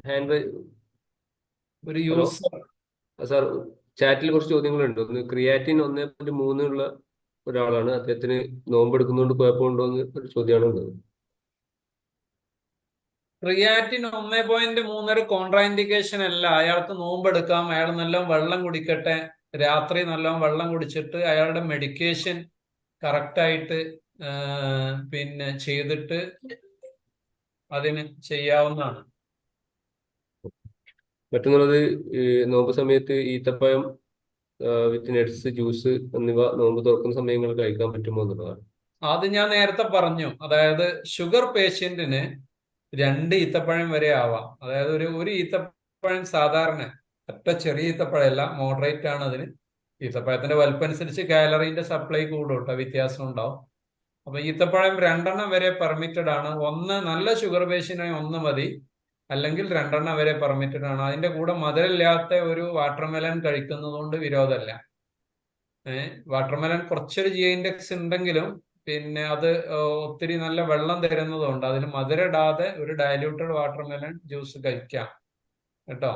ഹാൻഡ് ഒരു ഹലോ യൂസർ സാർ, ചാറ്റിൽ കുറച്ച് ചോദ്യങ്ങളുണ്ട്. ഒന്ന് ക്രിയാറ്റിൻ 1.3 ഉള്ള ഒരാളാണ്, അദ്ദേഹത്തിന് നോമ്പെടുക്കുന്നതുകൊണ്ട് കുഴപ്പമുണ്ടോ എന്ന് ഒരു ചോദ്യമാണ് ഉള്ളത്. ക്രിയാറ്റിൻ 1.3 ഒരു കോൺട്രാഇൻഡിക്കേഷൻ അല്ല. അയാൾക്ക് നോമ്പെടുക്കാം. അയാൾ നല്ലോണം വെള്ളം കുടിക്കട്ടെ. രാത്രി നല്ലോണം വെള്ളം കുടിച്ചിട്ട് അയാളുടെ മെഡിക്കേഷൻ കറക്റ്റായിട്ട് പിന്നെ ചെയ്തിട്ട് അതിന് ചെയ്യാവുന്നതാണ്. മറ്റൊന്നുള്ളത്, ഈ നോമ്പ് സമയത്ത് ഈത്തപ്പഴം വിത്ത് നട്സ്, ജ്യൂസ് എന്നിവ നോമ്പ് തുറക്കുന്ന സമയങ്ങളിൽ കഴിക്കാൻ പറ്റുമോ എന്നുള്ളതാണ്. അത് ഞാൻ നേരത്തെ പറഞ്ഞു. അതായത് ഷുഗർ പേഷ്യന്റിന് 2 ഈത്തപ്പഴം വരെ ആവാം. അതായത് ഒരു ഈത്തപ്പഴം സാധാരണ ഒറ്റ ചെറിയ ഈത്തപ്പഴമല്ല, മോഡറേറ്റ് ആണ് അതിന്. ഈത്തപ്പഴത്തിന്റെ വലുപ്പം അനുസരിച്ച് കാലറിന്റെ സപ്ലൈ കൂടും കേട്ടോ, വ്യത്യാസം ഉണ്ടാവും. അപ്പൊ ഈത്തപ്പഴം 2 വരെ പെർമിറ്റഡ് ആണ്. ഒന്ന് നല്ല ഷുഗർ പേഷ്യന്റിന് 1 മതി, അല്ലെങ്കിൽ 2 വരെ പെർമിറ്റഡ് ആണ്. അതിന്റെ കൂടെ മധുരമില്ലാത്ത ഒരു വാട്ടർമെലൻ കഴിക്കുന്നത് കൊണ്ട് വിരോധമല്ല. വാട്ടർമെലൻ കുറച്ചൊരു ജി ഇൻഡെക്സ് ഉണ്ടെങ്കിലും പിന്നെ അത് ഒത്തിരി നല്ല വെള്ളം തരുന്നതുകൊണ്ട് അതിൽ മധുരം ഇടാതെ ഒരു ഡയല്യൂട്ടഡ് വാട്ടർമെലൻ ജ്യൂസ് കഴിക്കാം കേട്ടോ.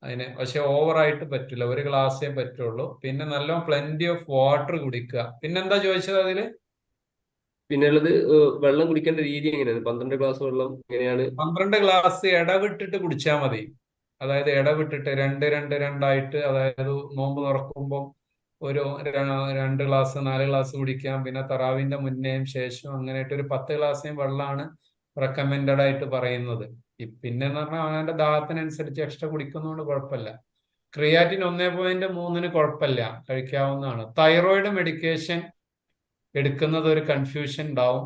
അതിന് പക്ഷെ ഓവറായിട്ട് പറ്റില്ല, ഒരു ഗ്ലാസ്സേ പറ്റുള്ളൂ. പിന്നെ നല്ല പ്ലെന്റി ഓഫ് വാട്ടർ കുടിക്കുക. പിന്നെന്താ ചോദിച്ചത് അതില്? പിന്നെ ഉള്ളത്, വെള്ളം കുടിക്കേണ്ട രീതി എങ്ങനെയാണ്? 12 ഗ്ലാസ് വെള്ളം എങ്ങനെയാണ്? 12 ഗ്ലാസ് ഇടവിട്ടിട്ട് കുടിച്ചാൽ മതി. അതായത് ഇടവിട്ടിട്ട് 2-2-2 അതായത് നോമ്പ് തുറക്കുമ്പോൾ ഒരു 2 ഗ്ലാസ് 4 ഗ്ലാസ് കുടിക്കാം. പിന്നെ തറാവിന്റെ മുന്നേയും ശേഷം അങ്ങനെയായിട്ട് ഒരു 10 ഗ്ലാസ്സേയും വെള്ളമാണ് റെക്കമെൻഡഡ് ആയിട്ട് പറയുന്നത്. പിന്നെന്ന് പറഞ്ഞാൽ അവന്റെ ദാഹത്തിനനുസരിച്ച് എക്സ്ട്രാ കുടിക്കുന്നതുകൊണ്ട് കുഴപ്പമില്ല. ക്രിയാറ്റിൻ 1.3 കുഴപ്പമില്ല, കഴിക്കാവുന്നതാണ്. തൈറോയിഡ് മെഡിക്കേഷൻ എടുക്കുന്നത് ഒരു കൺഫ്യൂഷൻ ഉണ്ടാവും.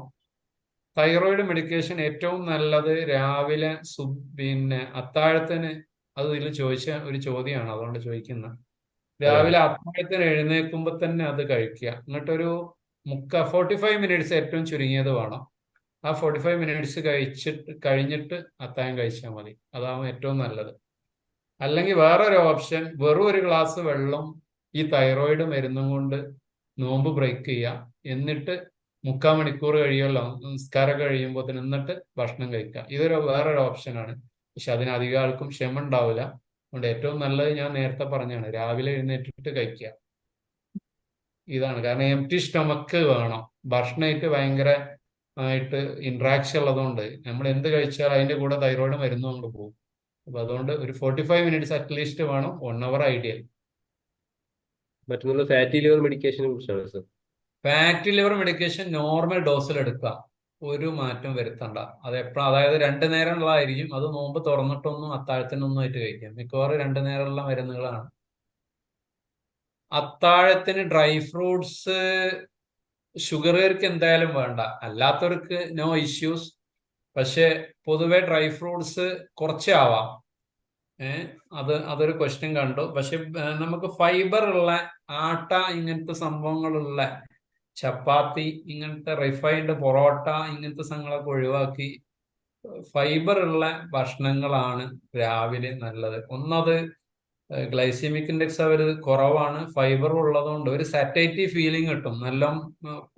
തൈറോയിഡ് മെഡിക്കേഷൻ ഏറ്റവും നല്ലത് രാവിലെ പിന്നെ അത്താഴത്തിന്. അത് ഇതിൽ ചോദിച്ച ഒരു ചോദ്യമാണ്, അതുകൊണ്ട് ചോദിക്കുന്നത്. അതെ, രാവിലെ അതെ. അത്താഴത്തിന് എഴുന്നേൽക്കുമ്പോൾ തന്നെ അത് കഴിക്കുക. എന്നിട്ടൊരു 45 മിനിറ്റ്സ് ഏറ്റവും ചുരുങ്ങിയത് വേണം. ആ 45 മിനിറ്റ്സ് കഴിഞ്ഞിട്ട് അത്താഴം കഴിച്ചാൽ മതി. അതാവും ഏറ്റവും നല്ലത്. അല്ലെങ്കിൽ വേറൊരു ഓപ്ഷൻ, വെറും ഒരു ഗ്ലാസ് വെള്ളം ഈ തൈറോയിഡ് മരുന്നും കൊണ്ട് നോമ്പ് ബ്രേക്ക് ചെയ്യുക. എന്നിട്ട് 3/4 മണിക്കൂർ കഴിയുമല്ലോ നിസ്കാരം കഴിയുമ്പോൾ, എന്നിട്ട് ഭക്ഷണം കഴിക്കുക. ഇതൊരു വേറൊരു ഓപ്ഷനാണ്. പക്ഷെ അതിന് അധികം ആൾക്കും ക്ഷമ ഉണ്ടാവില്ല. അതുകൊണ്ട് ഏറ്റവും നല്ലത് ഞാൻ നേരത്തെ പറഞ്ഞാണ്, രാവിലെ എഴുന്നേറ്റിട്ട് കഴിക്കുക. ഇതാണ് കാരണം, എംപ്റ്റി സ്റ്റൊമക്ക് വേണം. ഭക്ഷണമായിട്ട് ഭയങ്കര ആയിട്ട് ഇന്ററാക്ഷൻ ഉള്ളതുകൊണ്ട് നമ്മൾ എന്ത് കഴിച്ചാൽ അതിന്റെ കൂടെ തൈറോയിഡ് മരുന്നും കൊണ്ട് പോകും. അപ്പൊ അതുകൊണ്ട് ഒരു 45 മിനിറ്റ്സ് അറ്റ്ലീസ്റ്റ് വേണം, 1 അവർ ഐഡിയൽ. മറ്റൊന്നുള്ള ഫാറ്റി ലിവർ മെഡിക്കേഷനെ കുറിച്ചാണ് sir. Fatty liver medication normal ഡോസിൽ എടുക്കുക, ഒരു മാറ്റം വരുത്തണ്ട. അത് എപ്പോഴും, അതായത് 2 നേരമുള്ളതായിരിക്കും. അത് നോമ്പ് തുറന്നിട്ടൊന്നും അത്താഴത്തിനൊന്നും ആയിട്ട് കഴിക്കാം. മിക്കവാറും 2 നേരമുള്ള മരുന്നുകളാണ്. അത്താഴത്തിന് ഡ്രൈ ഫ്രൂട്ട്സ് ഷുഗറുകാർക്ക് എന്തായാലും വേണ്ട, അല്ലാത്തവർക്ക് നോ ഇഷ്യൂസ്. പക്ഷെ പൊതുവെ ഡ്രൈ ഫ്രൂട്ട്സ് കുറച്ചേ ആവാം. ഏഹ് അതൊരു ക്വസ്റ്റ്യൻ കണ്ടു. പക്ഷെ നമുക്ക് ഫൈബർ ഉള്ള ആട്ട, ഇങ്ങനത്തെ സംഭവങ്ങളുള്ള ചപ്പാത്തി, ഇങ്ങനത്തെ റിഫൈൻഡ് പൊറോട്ട, ഇങ്ങനത്തെ സംഭവങ്ങളൊക്കെ ഒഴിവാക്കി ഫൈബർ ഉള്ള ഭക്ഷണങ്ങളാണ് രാവിലെ നല്ലത്. ഒന്നത് ഗ്ലൈസീമിക് ഇൻഡെക്സ് അവർ കുറവാണ്, ഫൈബർ ഉള്ളതുകൊണ്ട് ഒരു സാറ്റൈറ്റി ഫീലിംഗ് കിട്ടും, നല്ല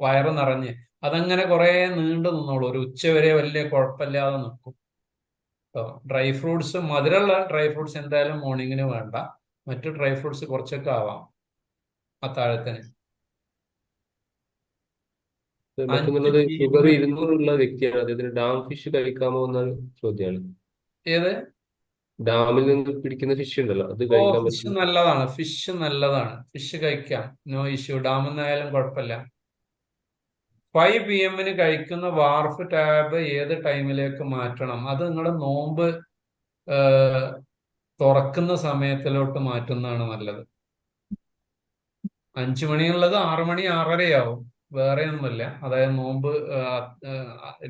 വയറ് നിറഞ്ഞ്. അതങ്ങനെ കുറെ നീണ്ടു നിന്നോളൂ, ഒരു ഉച്ച വരെ വലിയ കുഴപ്പമില്ലാതെ നിൽക്കും. ഡ്രൈ ഫ്രൂട്ട്സ്, മധുരമുള്ള ഡ്രൈ ഫ്രൂട്ട്സ് എന്തായാലും മോർണിംഗിന് വേണ്ട. മറ്റു ഡ്രൈ ഫ്രൂട്ട്സ് കുറച്ചൊക്കെ ആവാം അത്താഴത്തിന്. അഞ്ച് മറ്റൊന്നുള്ളത്, ഷുഗർ പീനട്ട് 200 വ്യക്തിയാണ്, അദ്ദേഹത്തിന് ഡാം ഫിഷ് കഴിക്കാമോ എന്നൊരു ചോദ്യമാണ്. ഏത്? ഡാമിൽ നിന്ന് പിടിക്കുന്ന ഫിഷ് ഉണ്ടല്ലോ, അത് ഓ, കഴിക്കാൻ ഫിഷ് പറ്റും? നല്ലതാണ്. ഫിഷ് നല്ലതാണ്, ഫിഷ് കഴിക്കാം, നോ ഇഷ്യൂ. ഡാമെന്നായാലും കുഴപ്പമില്ല. 5 PM കഴിക്കുന്ന വാർഫ് ടാബ് ഏത് ടൈമിലേക്ക് മാറ്റണം? അത് നിങ്ങളുടെ നോമ്പ് ഏഹ്, തുറക്കുന്ന സമയത്തിലോട്ട് മാറ്റുന്നതാണ് നല്ലത്. 5 മണിയുള്ളത് 6 മണി 6:30 വേറെ ഒന്നുമില്ല. അതായത് നോമ്പ്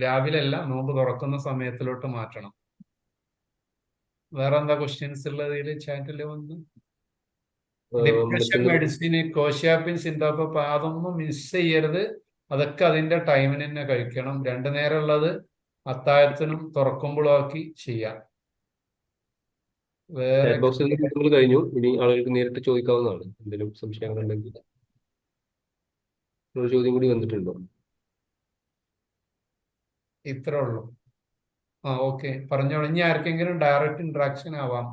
രാവിലെ അല്ല, നോമ്പ് തുറക്കുന്ന സമയത്തിലോട്ട് മാറ്റണം. വേറെ എന്താ ക്വസ്റ്റ്യൻസ് ഉള്ളത് ഇതിൽ ചാറ്റിൽ വന്ന്? ഡിപ്രഷൻ മറ്റൊന്ന്, മെഡിസിൻ, കോഷ്യാപ്പിൻ, സിൻഡോപ്പ, അതൊന്നും മിസ് ചെയ്യരുത്. അതൊക്കെ അതിന്റെ ടൈമിന് തന്നെ കഴിക്കണം. 2 നേരം ഉള്ളത് അത്താഴത്തിനും തുറക്കുമ്പോഴും ആക്കി ചെയ്യാം. വേറെ ചാറ്റ് ബോക്സിൽ നിന്ന് ചോദ്യങ്ങൾ കഴിഞ്ഞു. ഇനി ആളുകൾക്ക് നേരിട്ട് ചോദിക്കാവുന്നതാണ്. എന്തെങ്കിലും സംശയങ്ങളുണ്ടെങ്കിൽ ഒരു ചോദ്യം കൂടി വന്നിട്ടുണ്ടോ? ഇത്രേ ഉള്ളൂ. ആ, ഓക്കെ, പറഞ്ഞോളൂ. ഇനി ആർക്കെങ്കിലും ഡയറക്റ്റ് ഇന്ററാക്ഷൻ ആവാം.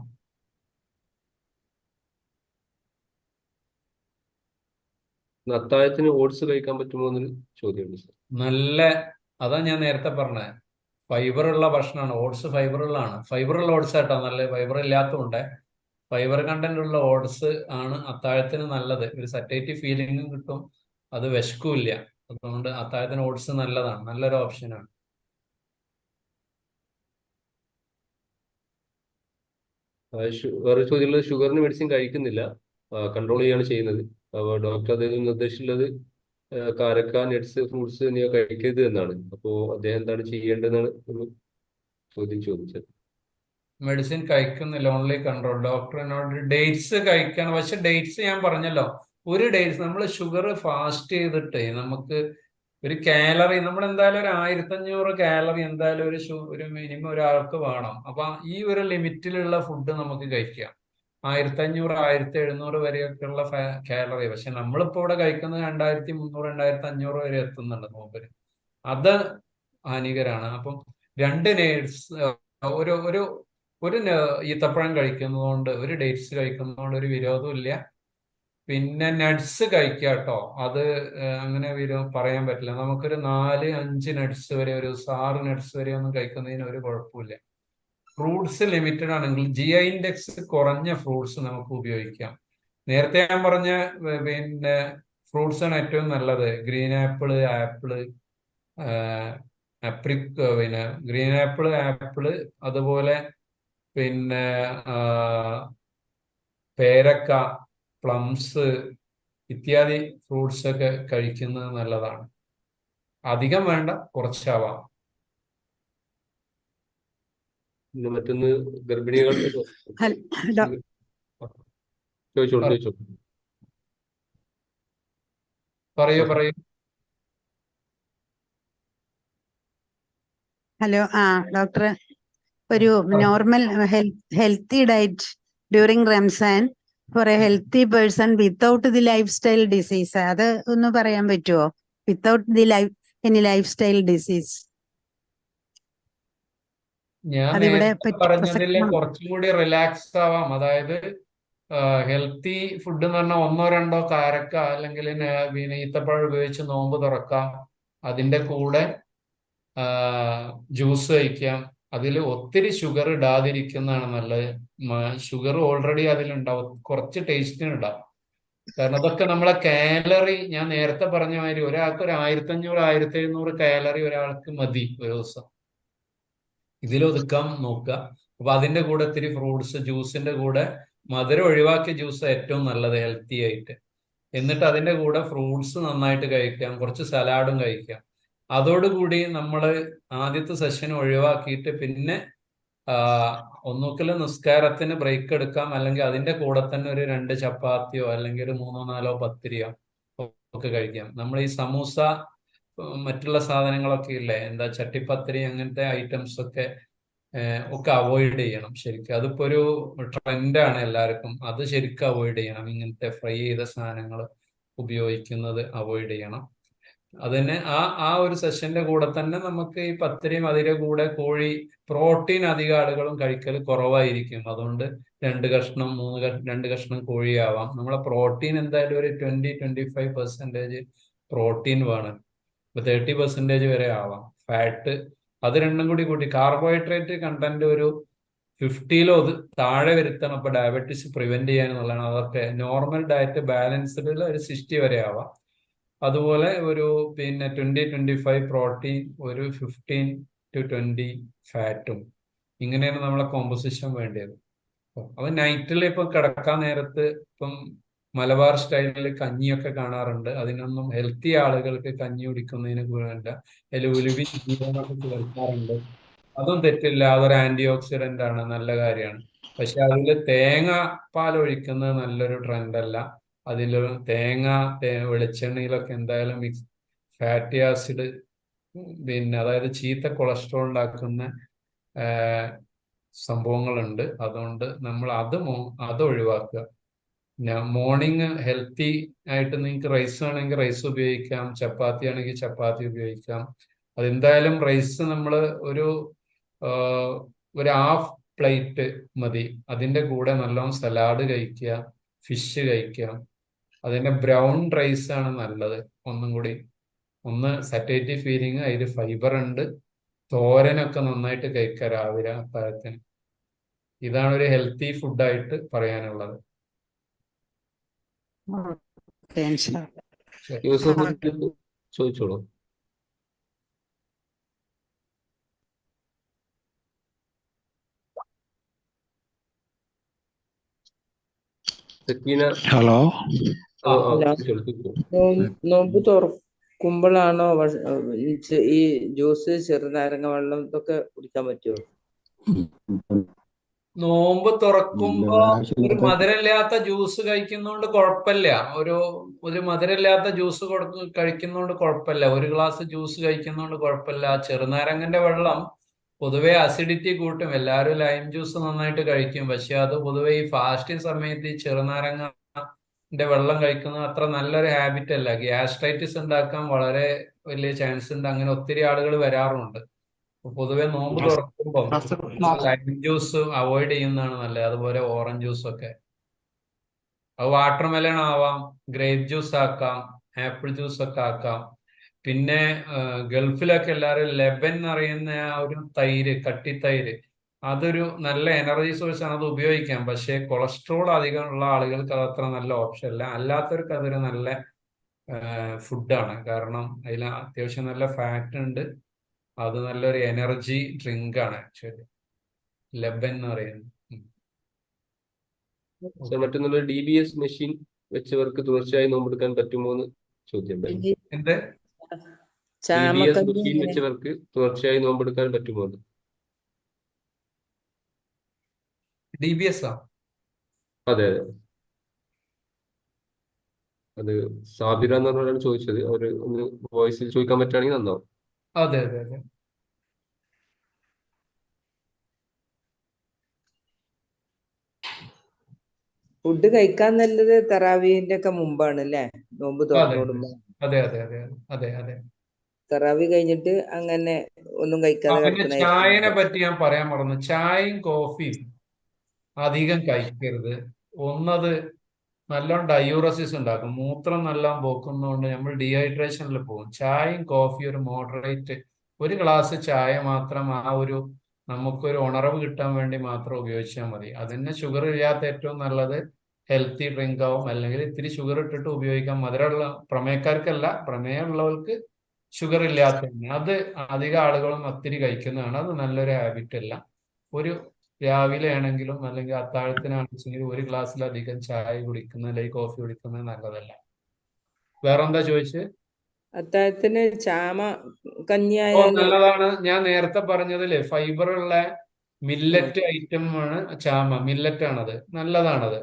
ഇന്ന് അത്താഴത്തിന് ഓട്സ് കഴിക്കാൻ പറ്റുമോ എന്നൊരു ചോദ്യമുണ്ട് സർ. നല്ല, അതാ ഞാൻ നേരത്തെ പറഞ്ഞത്, ഫൈബർ ഉള്ള ഭക്ഷണമാണ് ഓട്സ്. ഫൈബർ ഉള്ളതാണ്. ഫൈബർ ഉള്ള ഓട്സ് ആട്ടോ നല്ല. ഫൈബർ ഇല്ലാത്തതുകൊണ്ട് ഫൈബർ കണ്ടന്റ് ഉള്ള ഓട്സ് ആണ് അത്താഴത്തിന് നല്ലത്. ഒരു സറ്റേറ്റീവ് ഫീലിംഗും കിട്ടും, അത് വിശക്കൂല്ല. അതുകൊണ്ട് അത്താഴത്തിന് ഓട്സ് നല്ലതാണ്, നല്ലൊരു ഓപ്ഷനാണ്. വേറെ ചോദ്യമുള്ളത്, ഷുഗറിന് മെഡിസിൻ കഴിക്കുന്നില്ല, കൺട്രോൾ ചെയ്യാണ് ചെയ്യുന്നത്. അപ്പോൾ ഡോക്ടർ അദ്ദേഹം നിർദ്ദേശിച്ചുള്ളത് കാരക്ക, നട്സ്, ഫ്രൂട്ട്സ് എന്നിവ കഴിക്കരുത് എന്നാണ്. അപ്പോൾ അദ്ദേഹം എന്താണ് ചെയ്യേണ്ടതെന്നാണ് ഒരു ചോദ്യം ചോദിച്ചത്. മെഡിസിൻ കഴിക്കുന്നില്ല, ഓൺലി കൺട്രോൾ. ഡോക്ടറിനോട് ഡേറ്റ്സ് കഴിക്കണം. പക്ഷെ ഡേറ്റ്സ് ഞാൻ പറഞ്ഞല്ലോ, ഒരു ഡേറ്റ്സ് നമ്മൾ ഷുഗർ ഫാസ്റ്റ് ചെയ്തിട്ട് നമുക്ക് ഒരു കാലറി, നമ്മൾ എന്തായാലും ഒരു 1500 കാലറി എന്തായാലും ഒരു മിനിമം ഒരാൾക്ക് വേണം. അപ്പൊ ഈ ഒരു ലിമിറ്റിലുള്ള ഫുഡ് നമുക്ക് കഴിക്കാം. 1500 1700 വരെയൊക്കെയുള്ള കാലറി. പക്ഷെ നമ്മളിപ്പോ ഇവിടെ കഴിക്കുന്നത് 2300 2500 വരെ എത്തുന്നുണ്ട് നോമ്പിന്. അത് ഹാനികരാണ്. അപ്പം രണ്ട് നേഴ്സ് ഒരു ഒരു ഒരു ഈത്തപ്പഴം കഴിക്കുന്നതുകൊണ്ട്, ഒരു ഡേറ്റ്സ് കഴിക്കുന്നതുകൊണ്ട് ഒരു വിരോധവും ഇല്ല. പിന്നെ നട്സ് കഴിക്കുക കേട്ടോ. അത് അങ്ങനെ പറയാൻ പറ്റില്ല. നമുക്കൊരു 4 5 നട്സ് വരെ, ഒരു 6 നട്സ് വരെ ഒന്നും കഴിക്കുന്നതിന് ഒരു കുഴപ്പമില്ല. ഫ്രൂട്ട്സ് ലിമിറ്റഡ് ആണെങ്കിൽ GI ഇൻഡെക്സ് കുറഞ്ഞ ഫ്രൂട്ട്സ് നമുക്ക് ഉപയോഗിക്കാം. നേരത്തെ ഞാൻ പറഞ്ഞ പിന്നെ ഫ്രൂട്ട്സ് ആണ് ഏറ്റവും നല്ലത്. ഗ്രീൻ ആപ്പിള്, ആപ്പിള്, പിന്നെ ഗ്രീൻ ആപ്പിള്, ആപ്പിള്, അതുപോലെ പിന്നെ പേരക്ക, പ്ലംസ് ഇത്യാദി ഫ്രൂട്ട്സ് ഒക്കെ കഴിക്കുന്നത് നല്ലതാണ്. അധികം വേണ്ട, കുറച്ചാവാം. പിന്നെ മറ്റൊന്ന്, ഗർഭിണികൾ ചോദിച്ചോളൂ പറ- ചോദിച്ചോളൂ. പറയൂ പറയൂ. ഹലോ, ഡോക്ടർ, ഒരു normal healthy diet during Ramzan for a healthy person without the life style disease, അത് ഒന്ന് പറയാൻ പറ്റുമോ? Without the life style disease ഞാൻ അതിവിടെ നേരത്തെ പറഞ്ഞതിൽ പ്രസക്തമാണ്. കുറച്ചും കൂടി റിലാക്സ് ആവാം. അതായത് ഹെൽത്തി ഫുഡ് എന്ന് പറഞ്ഞാൽ ഒന്നോ രണ്ടോ കാരക്ക അല്ലെങ്കിൽ പിന്നെ ഈത്തപ്പഴം ഉപയോഗിച്ച് നോമ്പ് തുറക്കാം. അതിന്റെ കൂടെ ജ്യൂസ് കഴിക്കാം. അതിൽ ഒത്തിരി ഷുഗർ ഇടാതിരിക്കുന്നതാണ് നല്ലത്. ഷുഗർ ഓൾറെഡി അതിലുണ്ടാവും, കുറച്ച് ടേസ്റ്റിനുണ്ടാവും. കാരണം അതൊക്കെ നമ്മളെ കാലറി, ഞാൻ നേരത്തെ പറഞ്ഞ മാതിരി ഒരാൾക്ക് ഒരു 1500 1700 കാലറി ഒരാൾക്ക് മതി ഒരു ദിവസം. ഇതിലൊതുക്കാൻ നോക്കുക. അപ്പൊ അതിന്റെ കൂടെ ഇത്തിരി ഫ്രൂട്ട്സ്, ജ്യൂസിന്റെ കൂടെ മധുരം ഒഴിവാക്കിയ ജ്യൂസ് ഏറ്റവും നല്ലത് ഹെൽത്തി ആയിട്ട്. എന്നിട്ട് അതിന്റെ കൂടെ ഫ്രൂട്ട്സ് നന്നായിട്ട് കഴിക്കാം, കുറച്ച് സലാഡും കഴിക്കാം. അതോടുകൂടി നമ്മൾ ആദ്യത്തെ സെഷൻ ഒഴിവാക്കിയിട്ട് പിന്നെ ഒന്നുകിൽ നിസ്കാരത്തിന് ബ്രേക്ക് എടുക്കാം, അല്ലെങ്കിൽ അതിന്റെ കൂടെ തന്നെ ഒരു 2 ചപ്പാത്തിയോ അല്ലെങ്കിൽ ഒരു 3 4 പത്തിരിയോ ഒക്കെ കഴിക്കാം. നമ്മൾ ഈ സമൂസ മറ്റുള്ള സാധനങ്ങളൊക്കെ ഇല്ലേ, എന്താ ചട്ടിപ്പത്തിരി, അങ്ങനത്തെ ഐറ്റംസ് ഒക്കെ അവോയ്ഡ് ചെയ്യണം ശരിക്കും. അതിപ്പോ ഒരു ട്രെൻഡാണ് എല്ലാവർക്കും. അത് ശരിക്കും അവോയ്ഡ് ചെയ്യണം. ഇങ്ങനത്തെ ഫ്രൈ ചെയ്ത സാധനങ്ങൾ ഉപയോഗിക്കുന്നത് അവോയ്ഡ് ചെയ്യണം. അത് തന്നെ ആ ഒരു സെഷന്റെ കൂടെ തന്നെ നമുക്ക് ഈ പത്തിരിയും അതിന്റെ കൂടെ കോഴി, പ്രോട്ടീൻ അധികം ആളുകളും കഴിക്കൽ കുറവായിരിക്കും. അതുകൊണ്ട് 2 കഷ്ണം 2 കഷ്ണം കോഴിയാവാം. നമ്മളെ പ്രോട്ടീൻ എന്തായാലും ഒരു 20-25% പ്രോട്ടീൻ വേണം. ഇപ്പൊ 30% വരെ ആവാം. ഫാറ്റ് അത് രണ്ടും കൂടി കൂട്ടി, കാർബോഹൈഡ്രേറ്റ് കണ്ടന്റ് ഒരു 50 താഴെ വരുത്തണം. അപ്പൊ ഡയബറ്റീസ് പ്രിവെന്റ് ചെയ്യാനുള്ളതാണ്. അതൊക്കെ നോർമൽ ഡയറ്റ് ബാലൻസ്ഡിൽ ഒരു 60 വരെ ആവാം. അതുപോലെ ഒരു പിന്നെ 20-25 പ്രോട്ടീൻ, ഒരു 15-20 ഫാറ്റും. ഇങ്ങനെയാണ് നമ്മളെ കോമ്പോസിഷൻ വേണ്ടത്. അപ്പൊ നൈറ്റിൽ ഇപ്പൊ കിടക്കാൻ നേരത്ത് ഇപ്പം മലബാർ സ്റ്റൈലിൽ കഞ്ഞിയൊക്കെ കാണാറുണ്ട്. അതിനൊന്നും ഹെൽത്തി ആളുകൾക്ക് കഞ്ഞി കുടിക്കുന്നതിന് ഗുണമില്ല. അതിൽ ഉലുവി ജീരകമൊക്കെ ചേർക്കാറുണ്ട്. അതും തെറ്റില്ല, അതൊരു ആന്റി ഓക്സിഡന്റ് ആണ്, നല്ല കാര്യമാണ്. പക്ഷെ അതിൽ തേങ്ങ പാൽ ഒഴിക്കുന്നത് നല്ലൊരു ട്രെൻഡ് അല്ല. അതിൽ വെളിച്ചെണ്ണയിലൊക്കെ എന്തായാലും ഫാറ്റി ആസിഡ്, പിന്നെ അതായത് ചീത്ത കൊളസ്ട്രോൾ ഉണ്ടാക്കുന്ന സംഭവങ്ങളുണ്ട്. അതുകൊണ്ട് നമ്മൾ അത് ഒഴിവാക്കുക. പിന്നെ മോർണിംഗ് ഹെൽത്തി ആയിട്ട് നിങ്ങൾക്ക് റൈസ് ആണെങ്കിൽ റൈസ് ഉപയോഗിക്കാം, ചപ്പാത്തി ആണെങ്കിൽ ചപ്പാത്തി ഉപയോഗിക്കാം. അതെന്തായാലും റൈസ് നമ്മൾ ഒരു ഒരു ഹാഫ് പ്ലേറ്റ് മതി. അതിൻ്റെ കൂടെ നല്ലോണം സലാഡ് കഴിക്കുക, ഫിഷ് കഴിക്കുക. അതിൻ്റെ ബ്രൗൺ റൈസ് ആണ് നല്ലത്. ഒന്നും കൂടി ഒന്ന് സറ്റേറ്റീവ് ഫീലിംഗ്, അതിൽ ഫൈബർ ഉണ്ട്. തോരനൊക്കെ നന്നായിട്ട് കഴിക്കുക രാവിലെ അത്താഴത്തിന്. ഇതാണ് ഒരു ഹെൽത്തി ഫുഡായിട്ട് പറയാനുള്ളത്. ഓക്കെ, ഇൻഷാ അല്ലാ. ശരി. യൂസഫ് ചോദിച്ചോളൂ. സക്കീന, ഹലോ, ചോദിച്ചോളൂ. നോമ്പ് തുറക്കുമ്പോഴാണോ ഈ ജ്യൂസ്, ചെറുനാരങ്ങ വെള്ളം ഇതൊക്കെ കുടിക്കാൻ പറ്റുമോ? നോമ്പ് തുറക്കുമ്പോ ഒരു മധുരമില്ലാത്ത ജ്യൂസ് കഴിക്കുന്നോണ്ട് കുഴപ്പമില്ല. ഒരു മധുരമില്ലാത്ത ജ്യൂസ് കഴിക്കുന്നോണ്ട് കുഴപ്പമില്ല. ഒരു ഗ്ലാസ് ജ്യൂസ് കഴിക്കുന്നോണ്ട് കുഴപ്പമില്ല. ചെറുനാരങ്ങന്റെ വെള്ളം പൊതുവെ അസിഡിറ്റി കൂട്ടും. എല്ലാവരും ലൈം ജ്യൂസ് നന്നായിട്ട് കഴിക്കും. പക്ഷെ അത് പൊതുവെ ഈ ഫാസ്റ്റിംഗ് സമയത്ത് ഈ ചെറുനാരങ്ങന്റെ വെള്ളം കഴിക്കുന്നത് അത്ര നല്ലൊരു ഹാബിറ്റ് അല്ല. ഗ്യാസ്ട്രൈറ്റിസ് ഉണ്ടാക്കാൻ വളരെ വലിയ ചാൻസ് ഉണ്ട്. അങ്ങനെ ഒത്തിരി ആളുകൾ വരാറുണ്ട്. പൊതുവെ നോമ്പ് തുറക്കുമ്പോൾ ലൈം ജ്യൂസ് അവോയ്ഡ് ചെയ്യുന്നതാണ് നല്ലത്. അതുപോലെ ഓറഞ്ച് ജ്യൂസ് ഒക്കെ. അത് വാട്ടർ മെലൺ ആവാം, ഗ്രേപ്പ് ജ്യൂസ് ആക്കാം, ആപ്പിൾ ജ്യൂസ് ഒക്കെ ആക്കാം. പിന്നെ ഗൾഫിലൊക്കെ എല്ലാവരും ലെബൻ എന്ന് പറയുന്ന ആ ഒരു തൈര്, കട്ടിത്തൈര്, അതൊരു നല്ല എനർജി സോഴ്സ് ആണ്. അത് ഉപയോഗിക്കാം. പക്ഷേ കൊളസ്ട്രോൾ അധികം ഉള്ള ആളുകൾക്ക് അത് അത്ര നല്ല ഓപ്ഷൻ അല്ല. അല്ലാത്തവർക്ക് അതൊരു നല്ല ഫുഡാണ്. കാരണം അതിൽ അത്യാവശ്യം നല്ല ഫാറ്റ് ഉണ്ട്. അത് നല്ലൊരു എനർജി ഡ്രിങ്ക് ആണ് ആക്ച്വലി ലെബൻ എന്ന് പറയുന്നത്. മറ്റൊന്നുള്ള DBS മെഷീൻ വെച്ചവർക്ക് തുടർച്ചയായി നോമ്പെടുക്കാൻ പറ്റുമോ എന്ന് ചോദ്യം. എന്ത് DBS മെഷീൻ വെച്ചവർക്ക് തുടർച്ചയായി നോമ്പെടുക്കാൻ പറ്റുമോ? DBS ആ? അതെ, അത് സാബിറ എന്ന് പറഞ്ഞാണ് ചോദിച്ചത്. അവര് ഒന്ന് വോയിസിൽ ചോദിക്കാൻ പറ്റുകയാണെങ്കിൽ നന്നാവും. അതെ അതെ അതെ. ഫുഡ് കഴിക്കാൻ നല്ലത് തറാവീന്റെ ഒക്കെ മുമ്പാണ് അല്ലേ? നോമ്പ് തുറന്നോടുമ്പോ അതെ അതെ അതെ അതെ അതെ. തറാവി കഴിഞ്ഞിട്ട് അങ്ങനെ ഒന്നും കഴിക്കാതെ പിന്നെ ചായനെ പറ്റി ഞാൻ പറയാൻ മറന്നു. ചായയും കോഫിയും അധികം കഴിക്കരുത്. ഒന്നത് നല്ലോണം ഡയൂറസിസ് ഉണ്ടാക്കും. മൂത്രം നല്ലോണം പോക്കുന്നതുകൊണ്ട് നമ്മൾ ഡീഹൈഡ്രേഷനിൽ പോകും. ചായയും കോഫിയും ഒരു മോഡറേറ്റ്, ഒരു ഗ്ലാസ് ചായ മാത്രം നമുക്കൊരു ഉണർവ് കിട്ടാൻ വേണ്ടി മാത്രം ഉപയോഗിച്ചാൽ മതി. അതിന് ഷുഗർ ഇല്ലാത്ത ഏറ്റവും നല്ലത് ഹെൽത്തി ഡ്രിങ്ക് ആവും. അല്ലെങ്കിൽ ഇത്തിരി ഷുഗർ ഇട്ടിട്ട് ഉപയോഗിക്കാം. മധുരമുള്ള പ്രമേയക്കാർക്കല്ല, പ്രമേയമുള്ളവർക്ക് ഷുഗർ ഇല്ലാത്ത അത് അധികം ആളുകളും ഒത്തിരി കഴിക്കുന്നതാണ്. അത് നല്ലൊരു ഹാബിറ്റ് അല്ല. ഒരു രാവിലെ ആണെങ്കിലും അല്ലെങ്കിൽ അത്താഴത്തിനാണെങ്കിലും ഒരു ഗ്ലാസ്സിലധികം ചായ കുടിക്കുന്നത് അല്ലെങ്കിൽ കോഫി കുടിക്കുന്നത് നല്ലതല്ല. വേറെന്താ ചോദിച്ചത്? അത്താഴത്തിന് ചാമ കഞ്ഞി ഓ, ആയാലും നല്ലതാണ്. ഞാൻ നേരത്തെ പറഞ്ഞതില്ലേ, ഫൈബർ ഉള്ള മില്ലറ്റ് ഐറ്റം ആണ് ചാമ. മില്ലറ്റ് ആണത്, നല്ലതാണത്.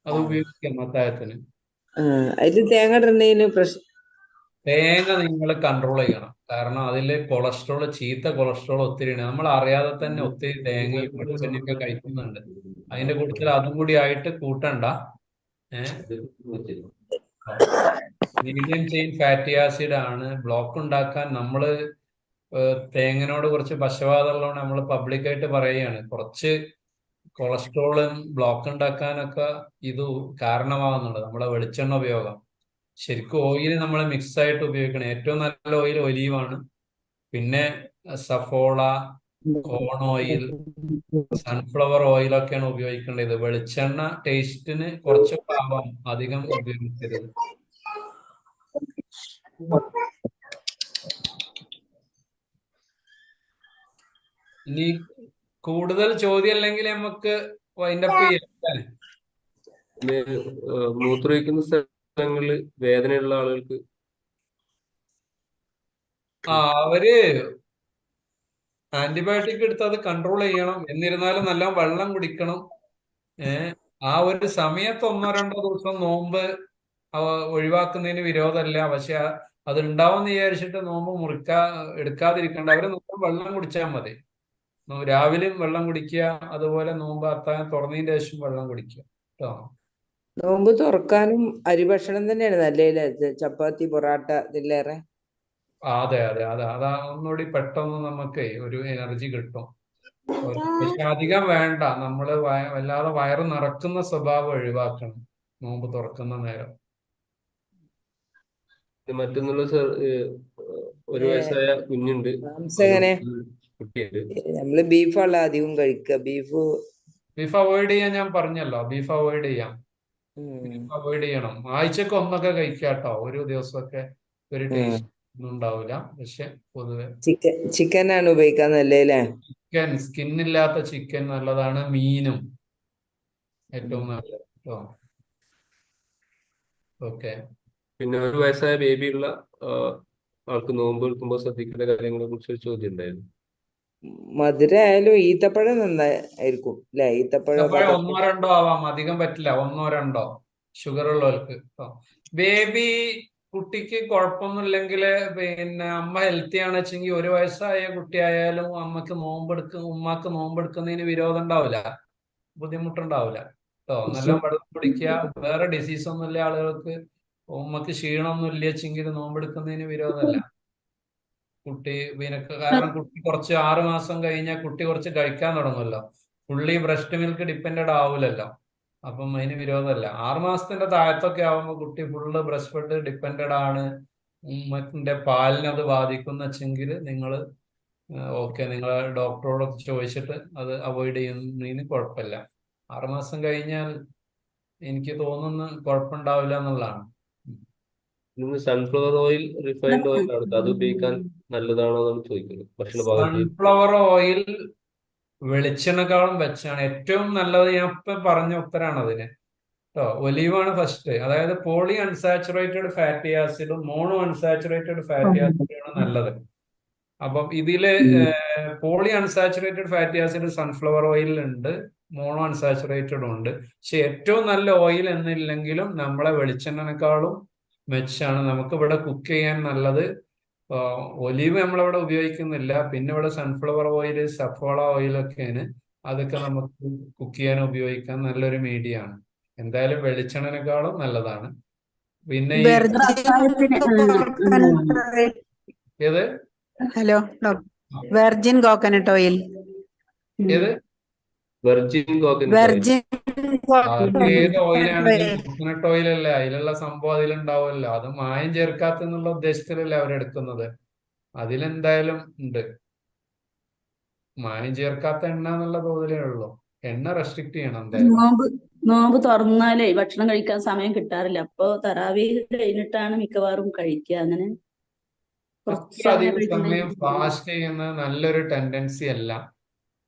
അത് ഉപയോഗിക്കാം അത്താഴത്തിന്. അതില് തേങ്ങ ഇടുന്നതിന് പ്രശ്നം. തേങ്ങ നിങ്ങൾ കൺട്രോൾ ചെയ്യണം. കാരണം അതിൽ കൊളസ്ട്രോൾ, ചീത്ത കൊളസ്ട്രോൾ ഒത്തിരി ഉണ്ട്. നമ്മൾ അറിയാതെ തന്നെ ഒത്തിരി തേങ്ങയും വെളിച്ചെണ്ണയൊക്കെ കഴിക്കുന്നുണ്ട്. അതിന്റെ കൂട്ടത്തിൽ അതും കൂടി ആയിട്ട് കൂട്ടണ്ട. മീഡിയം ചെയിൻ ഫാറ്റി ആസിഡ് ആണ്. ബ്ലോക്ക് ഉണ്ടാക്കാൻ നമ്മള് തേങ്ങനോട് കുറച്ച് പക്ഷപാതമുള്ളതുകൊണ്ട് നമ്മൾ പബ്ലിക്കായിട്ട് പറയുകയാണ്. കുറച്ച് കൊളസ്ട്രോളും ബ്ലോക്ക് ഉണ്ടാക്കാനൊക്കെ ഇത് കാരണമാകുന്നുണ്ട് നമ്മളെ വെളിച്ചെണ്ണ ഉപയോഗം. ശരിക്കും ഓയിൽ നമ്മൾ മിക്സ് ആയിട്ട് ഉപയോഗിക്കണം. ഏറ്റവും നല്ല ഓയിൽ ഒലീവാണ്. പിന്നെ സഫോള, കോൺ ഓയിൽ, സൺഫ്ലവർ ഓയിലൊക്കെയാണ് ഉപയോഗിക്കേണ്ടത്. വെളിച്ചെണ്ണ ടേസ്റ്റിന് കുറച്ചൊക്കെ ആവാം, അധികം ഉപയോഗിക്കരുത്. ഇനി കൂടുതൽ ചോദ്യം അല്ലെങ്കിൽ നമുക്ക് വൈൻഡപ്പ് ചെയ്യാം. മൂത്രമൊഴിക്കുന്ന സ്ഥലങ്ങളിൽ വേദനയുള്ള ആളുകൾക്ക് അവര് ആന്റിബയോട്ടിക് എടുത്ത് അത് കൺട്രോൾ ചെയ്യണം. എന്നിരുന്നാലും നല്ല വെള്ളം കുടിക്കണം. ആ ഒരു സമയത്ത് 1-2 ദിവസം നോമ്പ് ഒഴിവാക്കുന്നതിന് വിരോധമല്ല. പക്ഷെ അത് ഉണ്ടാവുമെന്ന് വിചാരിച്ചിട്ട് നോമ്പ് എടുക്കാതിരിക്കണ്ട. അവര് നല്ല വെള്ളം കുടിച്ചാൽ മതി. രാവിലെയും വെള്ളം കുടിക്കുക, അതുപോലെ നോമ്പ് അത്താഴം തുറന്നതിന് ശേഷം വെള്ളം കുടിക്കുക കേട്ടോ. നോമ്പ് തുറക്കാനും അരി ഭക്ഷണം തന്നെയാണ് നല്ലല്ലേ? ചപ്പാത്തി പൊറാട്ട ഇതിലേറെ. അതെ അതെ അതെ, അതാ ഒന്നുകൂടി പെട്ടെന്ന് നമുക്ക് ഒരു എനർജി കിട്ടും. പക്ഷെ അധികം വേണ്ട, നമ്മള് വല്ലാതെ വയറ് നിറക്കുന്ന സ്വഭാവം ഒഴിവാക്കണം നോമ്പ് തുറക്കുന്ന നേരം. മറ്റൊന്നുള്ള ഒരു വയസ്സായ കുഞ്ഞുണ്ട്, എങ്ങനെ കുട്ടിയുണ്ട്. നമ്മള് ബീഫുള്ള അധികം കഴിക്കുക. ബീഫ് അവോയ്ഡ് ചെയ്യാൻ ഞാൻ പറഞ്ഞല്ലോ, ബീഫ് അവോയ്ഡ് ചെയ്യാം. ഉം. അവോയ്ഡ് ചെയ്യണം. ആഴ്ചക്ക് ഒന്നൊക്കെ കഴിക്കാട്ടോ, ഒരു ദിവസമൊക്കെ ഒരു ടേസ്റ്റ് ഒന്നും ഉണ്ടാവില്ല. പക്ഷെ പൊതുവെ ചിക്കനാണ് ഉപയോഗിക്കാൻ നല്ലല്ലേ? സ്കിന്നില്ലാത്ത ചിക്കൻ നല്ലതാണ്, മീനും ഏറ്റവും നല്ലത് കേട്ടോ. ഓക്കെ. പിന്നെ ഒരു വയസ്സായ ബേബിയുള്ള ആൾക്ക് നോമ്പ് എടുക്കുമ്പോൾ ശ്രദ്ധിക്കേണ്ട കാര്യങ്ങളെ കുറിച്ച് ഒരു ചോദ്യം ഉണ്ടായിരുന്നു. മധുരമായാലും ഈത്തപ്പഴം നന്നായിരിക്കും അല്ലെ? ഈത്തപ്പഴം ഒന്നോ രണ്ടോ ആവാം, അധികം പറ്റില്ല. 1 2 ഷുഗർ ഉള്ളവർക്ക്. ബേബി കുട്ടിക്ക് കുഴപ്പമൊന്നുമില്ലെങ്കിൽ, പിന്നെ അമ്മ ഹെൽത്തി ആണ് വെച്ചെങ്കിൽ 1 വയസ്സായ കുട്ടിയായാലും ഉമ്മക്ക് നോമ്പെടുക്കുന്നതിന് വിരോധം ഉണ്ടാവില്ല, ബുദ്ധിമുട്ടുണ്ടാവില്ല കേട്ടോ. നല്ല വെള്ളം കുടിക്കുക, വേറെ ഡിസീസ് ഒന്നുമില്ല ആളുകൾക്ക്, ഉമ്മക്ക് ക്ഷീണമൊന്നും ഇല്ല വെച്ചെങ്കിൽ നോമ്പെടുക്കുന്നതിന് വിരോധമല്ല. കുട്ടി കാരണം കുട്ടി കുറച്ച് 6 മാസം കഴിഞ്ഞാൽ കുട്ടി കുറച്ച് കഴിക്കാൻ തുടങ്ങുമല്ലോ, ഫുള്ളി ബ്രസ്റ്റ് മിൽക്ക് ഡിപ്പെൻഡഡ് ആവൂലല്ലോ. അപ്പം അതിന് വിരോധമല്ല. 6 മാസത്തിന്റെ താഴത്തൊക്കെ ആവുമ്പോൾ കുട്ടി ഫുള്ള് ബ്രസ്റ്റ് ഫെഡ് ഡിപ്പെൻഡഡ് ആണ്, ഉമ്മത്തിന്റെ പാലിനെ അത് ബാധിക്കുന്ന വെച്ചെങ്കിൽ നിങ്ങൾ ഓക്കെ, നിങ്ങൾ ഡോക്ടറോട് ചോദിച്ചിട്ട് അത് അവോയ്ഡ് ചെയ്യുന്നതിന് കുഴപ്പമില്ല. 6 മാസം കഴിഞ്ഞാൽ എനിക്ക് തോന്നുന്നു കുഴപ്പമുണ്ടാവില്ല എന്നുള്ളതാണ്. സൺഫ്ലവർ ഓയിൽ, റിഫൈൻഡ് ഓയിൽ ആണ്, അത് ഉപയോഗിക്കാൻ നല്ലതാണോ എന്നാണ് ചോദിക്കുന്നത്. ഭക്ഷണ പാകത്തിൽ സൺഫ്ലവർ ഓയിൽ വെളിച്ചെണ്ണക്കാളും വെച്ചാണ് ഏറ്റവും നല്ലത്. ഞാൻ ഇപ്പൊ പറഞ്ഞ ഉത്തരാണ് അതിന് കേട്ടോ. ഒലീവാണ് ഫസ്റ്റ്, അതായത് പോളി അൺസാച്ചുറേറ്റഡ് ഫാറ്റി ആസിഡും മോണോ അൺസാച്ചുറേറ്റഡ് ഫാറ്റി ആസിഡും ആണ് നല്ലത്. അപ്പം ഇതില് polyunsaturated fatty acid sunflower ഓയിലുണ്ട്, മോണോ അൺസാച്ചുറേറ്റഡും ഉണ്ട്. പക്ഷെ ഏറ്റവും നല്ല ഓയിൽ എന്നില്ലെങ്കിലും നമ്മളെ വെളിച്ചെണ്ണനേക്കാളും മെച്ചാണ് നമുക്ക് ഇവിടെ കുക്ക് ചെയ്യാൻ നല്ലത്. ഒലീവ് നമ്മളിവിടെ ഉപയോഗിക്കുന്നില്ല, പിന്നെ ഇവിടെ സൺഫ്ലവർ ഓയിൽ, സഫോള ഓയിലൊക്കെയാണ്. അതൊക്കെ നമുക്ക് കുക്ക് ചെയ്യാൻ ഉപയോഗിക്കാൻ നല്ലൊരു മീഡിയ ആണ്. എന്തായാലും വെളിച്ചെണ്ണനേക്കാളും നല്ലതാണ്. പിന്നെ ഈ ഏത് hello doctor, virgin coconut oil. ഏത് വെർജിൻ കോക്കനട്ട് ഓയിൽ. വെർജിൻ ഏത് ഓയിലാണെങ്കിലും കോക്കനട്ട് ഓയിലല്ലേ, അതിലുള്ള സംഭവം അതിലുണ്ടാവുമല്ലോ. അത് മായം ചേർക്കാത്തെന്നുള്ള ഉദ്ദേശത്തിലല്ലേ അവരെടുക്കുന്നത്. അതിലെന്തായാലും ഉണ്ട്, മായം ചേർക്കാത്ത എണ്ണ എന്നുള്ള തോതിലേ ഉള്ളൂ. എണ്ണ റെസ്ട്രിക്ട് ചെയ്യണം എന്തായാലും. നോമ്പ് തുറന്നാലേ ഭക്ഷണം കഴിക്കാൻ സമയം കിട്ടാറില്ല. അപ്പൊ തറാവീഹ് കഴിഞ്ഞിട്ടാണ് മിക്കവാറും കഴിക്കുക. അങ്ങനെ അത്രയധികം സമയം ഫാസ്റ്റ് ചെയ്യുന്നത് നല്ലൊരു ടെൻഡൻസി അല്ല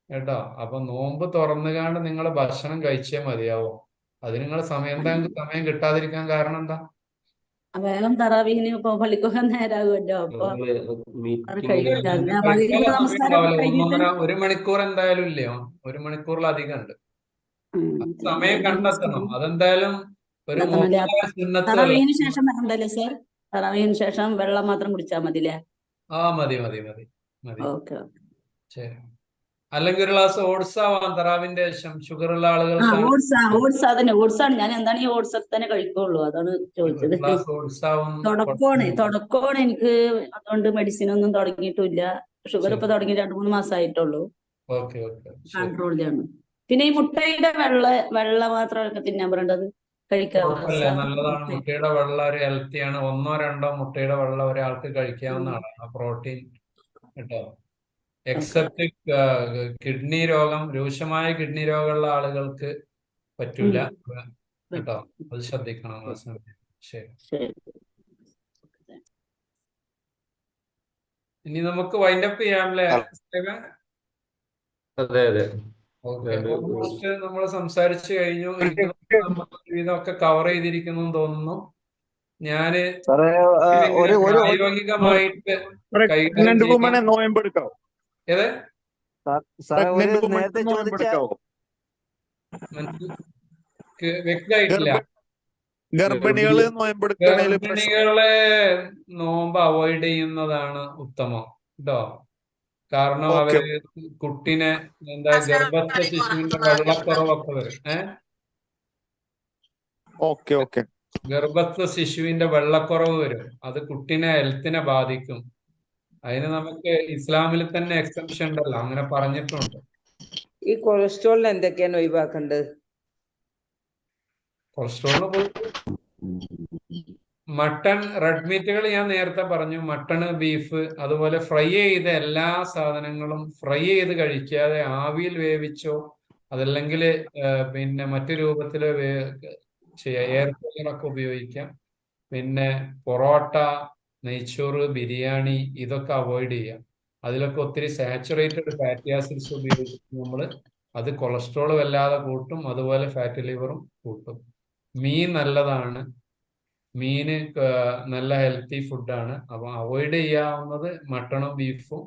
കേട്ടോ. അപ്പൊ നോമ്പ് തുറന്നുകാണ്ട് നിങ്ങൾ ഭക്ഷണം കഴിച്ചേ മതിയാവോ. അത് നിങ്ങൾ സമയം കിട്ടാതിരിക്കാൻ കാരണം എന്താ? വേഗം തറാവീഹിന് ഇപ്പൊ പള്ളിക്കൊക്കെ നേരാകുമല്ലോ. അപ്പൊ അത് കഴിക്കാം. നമസ്കാരം കഴിഞ്ഞിട്ട് 1 മണിക്കൂർ എന്തായാലും ഇല്ലയോ, 1 മണിക്കൂറിലധികം ഉണ്ട്. സമയം കണ്ടെത്തണം, അതെന്തായാലും ഒരു തറാവീഹിന് ശേഷം വേണ്ടല്ലേ സാർ? തറാവീഹിന് ശേഷം വെള്ളം മാത്രം കുടിച്ചാൽ മതില്ലേ? മതി മതി മതി മതി. ഓക്കെ. ശരി. അല്ലെങ്കിൽ ഒരു ഗ്ലാസ് ഓട്സ് ആവാം തറാവിന്റെ ശേഷം, ഷുഗർ ഉള്ള ആളുകൾക്ക്. ഓട്സ് ആണ്. ഞാൻ എന്താണ് ഈ ഓട്സ് ഒക്കെ തന്നെ കഴിക്കുള്ളൂ, അതാണ് ചോദിച്ചത്. തുടക്കമാണ് എനിക്ക്. അതുകൊണ്ട് മെഡിസിൻ ഒന്നും തുടങ്ങിയിട്ടില്ല. ഷുഗർ ഇപ്പൊ തുടങ്ങി 2-3 മാസമായിട്ടുള്ളൂ. കൺട്രോളിലാണ്. പിന്നെ ഈ മുട്ടയുടെ വെള്ള മാത്രമൊക്കെ തിന്നാൻ പറയേണ്ടത് കഴിക്കാവുന്ന നല്ലതാണ്. മുട്ടയുടെ വെള്ള ഒരു ഹെൽത്തിയാണ്. 1 2 മുട്ടയുടെ വെള്ള ഒരാൾക്ക് കഴിക്കാവുന്നതാണ്, പ്രോട്ടീൻ കേട്ടോ. എക്സെപ്റ്റ് കിഡ്നി രോഗം, രൂക്ഷമായ കിഡ്നി രോഗമുള്ള ആളുകൾക്ക് പറ്റൂല കേട്ടോ, അത് ശ്രദ്ധിക്കണം. ശരി. ഇനി നമുക്ക് വൈൻഡപ്പ് ചെയ്യാമല്ലേ? അതെ അതെ. ഓൾമോസ്റ്റ് നമ്മൾ സംസാരിച്ചു കഴിഞ്ഞു. എനിക്ക് ഇതൊക്കെ കവർ ചെയ്തിരിക്കുന്നു എന്ന് തോന്നുന്നു. ഞാന് പ്രായോഗികമായിട്ട് ഏത് വ്യക്തമായിട്ടില്ല. ഗർഭിണികളെ നോമ്പ് അവോയ്ഡ് ചെയ്യുന്നതാണ് ഉത്തമം കേട്ടോ. കാരണം ഓക്കെ അവര് കുട്ടിനെ എന്താ ഗർഭസ്ഥ ശിശുവിന്റെ വെള്ളക്കുറവൊക്കെ വരും. ഓക്കെ ഓക്കെ ഗർഭസ്ഥ ശിശുവിന്റെ വെള്ളക്കുറവ് വരും. അത് കുട്ടിനെ ഹെൽത്തിനെ ബാധിക്കും. അതിന് നമുക്ക് ഇസ്ലാമിൽ തന്നെ എക്സെപ്ഷൻ ഉണ്ടല്ലോ, അങ്ങനെ പറഞ്ഞിട്ടുണ്ട്. ഈ കൊളസ്ട്രോളിന് എന്തൊക്കെയാണ് ഒഴിവാക്കേണ്ടത്? കൊളസ്ട്രോളിന് പോയി മട്ടൺ, റെഡ് മീറ്റുകൾ ഞാൻ നേരത്തെ പറഞ്ഞു, മട്ടണ്, ബീഫ്, അതുപോലെ ഫ്രൈ ചെയ്ത എല്ലാ സാധനങ്ങളും ഫ്രൈ ചെയ്ത് കഴിക്കാതെ ആവിയിൽ വേവിച്ചോ അതല്ലെങ്കിൽ പിന്നെ മറ്റു രൂപത്തിൽ ചെയ്യാം. എയർ ഫ്രയറൊക്കെ ഉപയോഗിക്കാം. പിന്നെ പൊറോട്ട, നെയ്ച്ചോറ്, ബിരിയാണി ഇതൊക്കെ അവോയ്ഡ് ചെയ്യാം. അതിലൊക്കെ ഒത്തിരി സാച്ചുറേറ്റഡ് ഫാറ്റി ആസിഡ്സ് ഉപയോഗിച്ച് നമ്മൾ അത് കൊളസ്ട്രോൾ വല്ലാതെ കൂട്ടും, അതുപോലെ ഫാറ്റി ലിവറും കൂട്ടും. മീൻ നല്ലതാണ്, മീന് നല്ല ഹെൽത്തി ഫുഡാണ്. അപ്പൊ അവോയ്ഡ് ചെയ്യാവുന്നത് മട്ടണും ബീഫും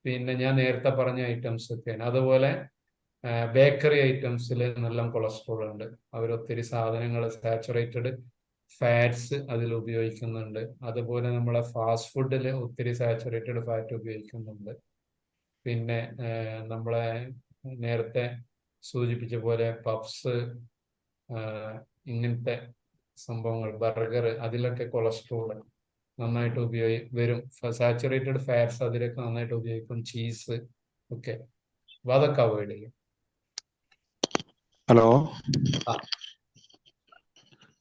പിന്നെ ഞാൻ നേരത്തെ പറഞ്ഞ ഐറ്റംസ് ഒക്കെയാണ്. അതുപോലെ ബേക്കറി ഐറ്റംസിൽ നല്ല കൊളസ്ട്രോൾ ഉണ്ട്. അവരൊത്തിരി സാധനങ്ങൾ സാച്ചുറേറ്റഡ് ഫാറ്റ്സ് അതിൽ ഉപയോഗിക്കുന്നുണ്ട്. അതുപോലെ നമ്മളെ ഫാസ്റ്റ് ഫുഡിൽ ഒത്തിരി സാച്ചുറേറ്റഡ് ഫാറ്റ് ഉപയോഗിക്കുന്നുണ്ട്. പിന്നെ നമ്മളെ നേരത്തെ സൂചിപ്പിച്ച പോലെ പപ്സ്, ഇങ്ങനത്തെ സംഭവങ്ങൾ, ബർഗർ, അതിലൊക്കെ കൊളസ്ട്രോൾ നന്നായിട്ട് വരും. സാച്ചുറേറ്റഡ് ഫാറ്റ്സ് അതിലൊക്കെ നന്നായിട്ട് ഉപയോഗിക്കും. ചീസ് ഒക്കെ, അപ്പൊ അതൊക്കെ അവോയ്ഡ് ചെയ്യും. ഹലോ, ആ.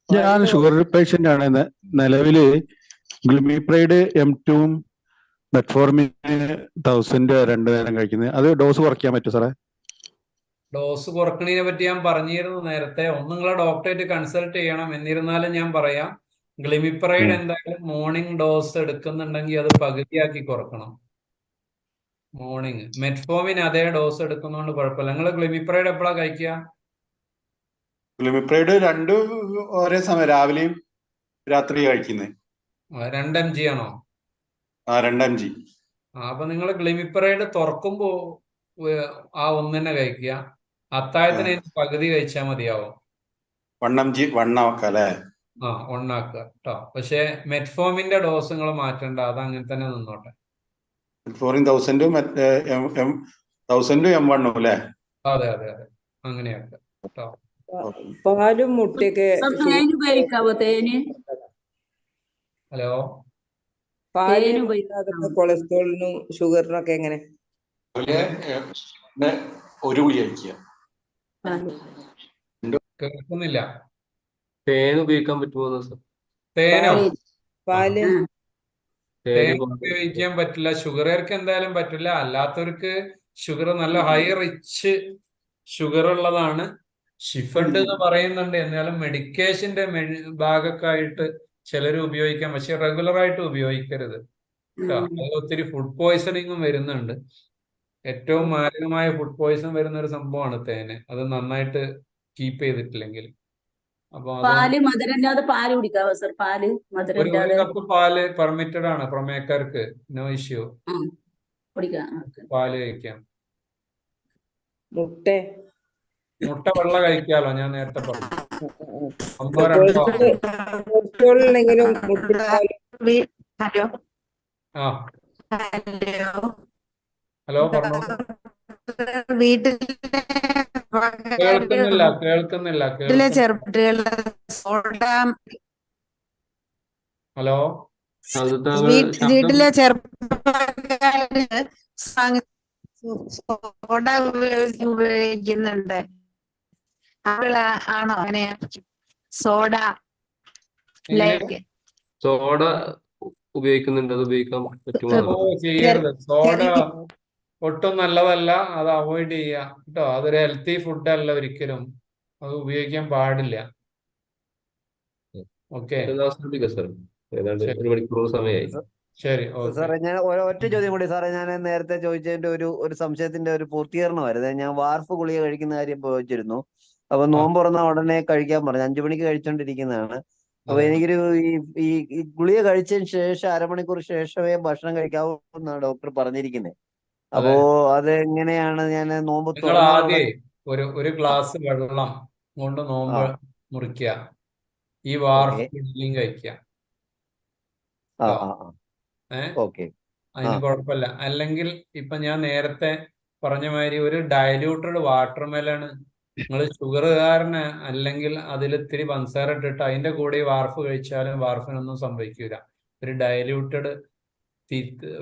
ഞാൻ ഷുഗർ പേഷ്യന്റ് ആണ്. നിലവില് ഗ്ലിമിപ്രൈഡ് M2 മെറ്റ്ഫോർമിൻ 1000 രണ്ടു നേരം കഴിക്കുന്നത്. അത് ഡോസ് കുറയ്ക്കാൻ പറ്റും സാറേ? ഡോസ് കുറക്കണതിനെ പറ്റി ഞാൻ പറഞ്ഞിരുന്നു നേരത്തെ. ഒന്ന് നിങ്ങളെ ഡോക്ടറായിട്ട് കൺസൾട്ട് ചെയ്യണം. എന്നിരുന്നാലും ഞാൻ പറയാം, ഗ്ലിമിപ്രൈഡ് എന്തായാലും മോർണിംഗ് ഡോസ് എടുക്കുന്നുണ്ടെങ്കിൽ അത് പകുതിയാക്കി കുറക്കണം. മോർണിംഗ് മെറ്റ്ഫോമിൻ അതേ ഡോസ് എടുക്കുന്നതുകൊണ്ട് കുഴപ്പമില്ല. നിങ്ങൾ ഗ്ലിമിപ്രൈഡ് എപ്പോഴാ കഴിക്കുക? ഗ്ലിമിപ്രൈഡ് രണ്ടും ഒരേ സമയം, രാവിലെയും രാത്രി കഴിക്കുന്നത്. 2 mg ആണോ? 2 mg. അപ്പൊ നിങ്ങൾ ഗ്ലിമിപ്രൈഡ് തുറക്കുമ്പോ ആ ഒന്ന് തന്നെ കഴിക്കുക. അത്താഴത്തിന് അതിന് പകുതി കഴിച്ചാൽ മതിയാവും. 1 mg 1 ആക്കാം അല്ലേ? ഒന്നാക്കുക കേട്ടോ. പക്ഷെ മെറ്റ്ഫോമിന്റെ ഡോസ് നിങ്ങൾ മാറ്റണ്ട, അത് അങ്ങനെ തന്നെ നിന്നോട്ടെ. 1000 M1 അല്ലേ? അതെ അതെ അതെ, അങ്ങനെയാക്ക കേട്ടോ. പാലും മുട്ടയൊക്കെ തേന് ഉപയോഗിക്കാവോ? തേന് ഹലോ, പാല് തേന് ഉപയോഗിക്കാവോ? കൊളസ്ട്രോളിനും ഷുഗറിനൊക്കെ എങ്ങനെ? ഒരു ഗുളി കഴിക്കുക. കേൾക്കുന്നില്ല. തേൻ ഉപയോഗിക്കാൻ പറ്റുമോ സർ? തേനോ? പാല് തേൻ ഉപയോഗിക്കാൻ പറ്റില്ല. ഷുഗറുകാർക്ക് എന്തായാലും പറ്റില്ല. അല്ലാത്തവർക്ക് ഷുഗർ നല്ല ഹൈ റിച്ച് ഷുഗർ ഉള്ളതാണ്. ഷിഫഡ് എന്ന് പറയുന്നുണ്ട്. എന്നാലും മെഡിക്കേഷന്റെ ഭാഗമൊക്കെ ആയിട്ട് ചിലർ ഉപയോഗിക്കാം. പക്ഷെ റെഗുലർ ആയിട്ട് ഉപയോഗിക്കരുത് കേട്ടോ. അതിൽ ഒത്തിരി ഫുഡ് പോയ്സണിങ്ങും വരുന്നുണ്ട്. ഏറ്റവും മാരകമായ ഫുഡ് പോയ്സൺ വരുന്ന ഒരു സംഭവമാണ് തേന്. അത് നന്നായിട്ട് കീപ്പ് ചെയ്തിട്ടില്ലെങ്കിൽ. അപ്പൊ പാല് മധുരമില്ലാതെ പാല് കുടിക്കാവോ സർ? പാല് ഒരു മധുരമില്ലാതെ കപ്പ് പാല് പെർമിറ്റഡ് ആണ് പ്രമേയക്കാർക്ക്. No issue. കുടിക്കാം. പാല് കഴിക്കാം. മുട്ട വെള്ള കഴിക്കാലോ, ഞാൻ നേരത്തെ പറഞ്ഞു. 1 2 കൊളസ്ട്രോളിലെങ്കിലും ഹലോ ആ ഹലോ പറഞ്ഞോ. കേൾക്കുന്നില്ല. ഹലോ, വീട്ടിലെ ചെറുപ്പക്കാര് സോഡ ഉപയോഗിക്കുന്നുണ്ട്. ആണോ അങ്ങനെ? സോഡ സോഡ ഉപയോഗിക്കുന്നുണ്ട്. അത് ഉപയോഗിക്കാൻ പറ്റുമോ? ചെയ്യരുത്. സോഡ ഒട്ടും നല്ലതല്ല. അത് അവോയ്ഡ് ചെയ്യാം കേട്ടോ. അതൊരു ഹെൽത്തി ഫുഡ് അല്ല ഒരിക്കലും. അത് ഉപയോഗിക്കാൻ പാടില്ല. ഓക്കെ, ഏതാണ്ട് 1 മണിക്കൂർ സമയമായി. ശരി. സാറേ, ഞാൻ ഒറ്റ ചോദ്യം കൂടി സാറേ. ഞാൻ നേരത്തെ ചോദിച്ചതിന്റെ ഒരു സംശയത്തിന്റെ ഒരു പൂർത്തീകരണമായിരുന്നു. ഞാൻ വാർഫ് ഗുളിക കഴിക്കുന്ന കാര്യം ചോദിച്ചിരുന്നു. അപ്പൊ നോമ്പ് തുറന്ന ഉടനെ കഴിക്കാൻ പറഞ്ഞു. 5 മണിക്ക് കഴിച്ചോണ്ടിരിക്കുന്നതാണ്. അപ്പൊ എനിക്കൊരു ഈ ഗുളിക കഴിച്ചതിന് ശേഷം 1/2 മണിക്കൂർ ശേഷമേ ഭക്ഷണം കഴിക്കാവൂ എന്നാണ് ഡോക്ടർ പറഞ്ഞിരിക്കുന്നത്. അപ്പോ അത് എങ്ങനെയാണ്? ഞാൻ നോമ്പ് നിങ്ങൾ ആദ്യം ഒരു ഗ്ലാസ് വെള്ളം കൊണ്ട് നോമ്പ് മുറിക്കുക. ഈ വാർഫ് ഗുളികയും കഴിക്കുക. അതിന് കുഴപ്പമില്ല. അല്ലെങ്കിൽ ഇപ്പൊ ഞാൻ നേരത്തെ പറഞ്ഞ മാതിരി ഒരു ഡയല്യൂട്ടഡ് വാട്ടർമെലാണ് നിങ്ങൾ ഷുഗറുകാരന് അല്ലെങ്കിൽ അതിൽ ഇത്തിരി പഞ്ചസാര ഇട്ടിട്ട് അതിന്റെ കൂടെ ഈ വാർഫ് കഴിച്ചാലും വാർഫിനൊന്നും സംഭവിക്കൂല. ഒരു ഡയല്യൂട്ടഡ്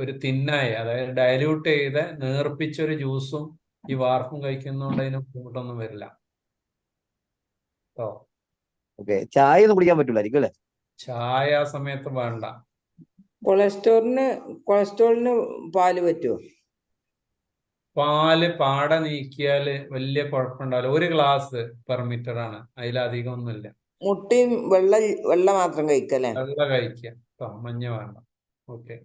ഒരു തിന്നായ, അതായത് ഡയല്യൂട്ട് ചെയ്ത നേർപ്പിച്ച ഒരു ജ്യൂസും ഈ വാർഫും കഴിക്കുന്നതുകൊണ്ട് അതിന് ബുദ്ധിമുട്ടൊന്നും വരില്ല. കേട്ടോ. ഓക്കെ, ചായ ഒന്നും കുടിക്കാൻ പറ്റൂലായിരിക്കും അല്ലേ? ചായ ആ സമയത്ത് വേണ്ട. കൊളസ്ട്രോളിന് പാല് പറ്റുമോ? പാല് പാട നീക്കിയാല് വലിയ കുഴപ്പമുണ്ടാവില്ല. 1 ഗ്ലാസ് പെർ ആണ്, അതിലധികം ഒന്നുമില്ല. മുട്ടയും വെള്ള മാത്രം കഴിക്കല്ലേ? വെള്ള കഴിക്കുക കേട്ടോ, മഞ്ഞ വേണ്ട. ഓക്കെ.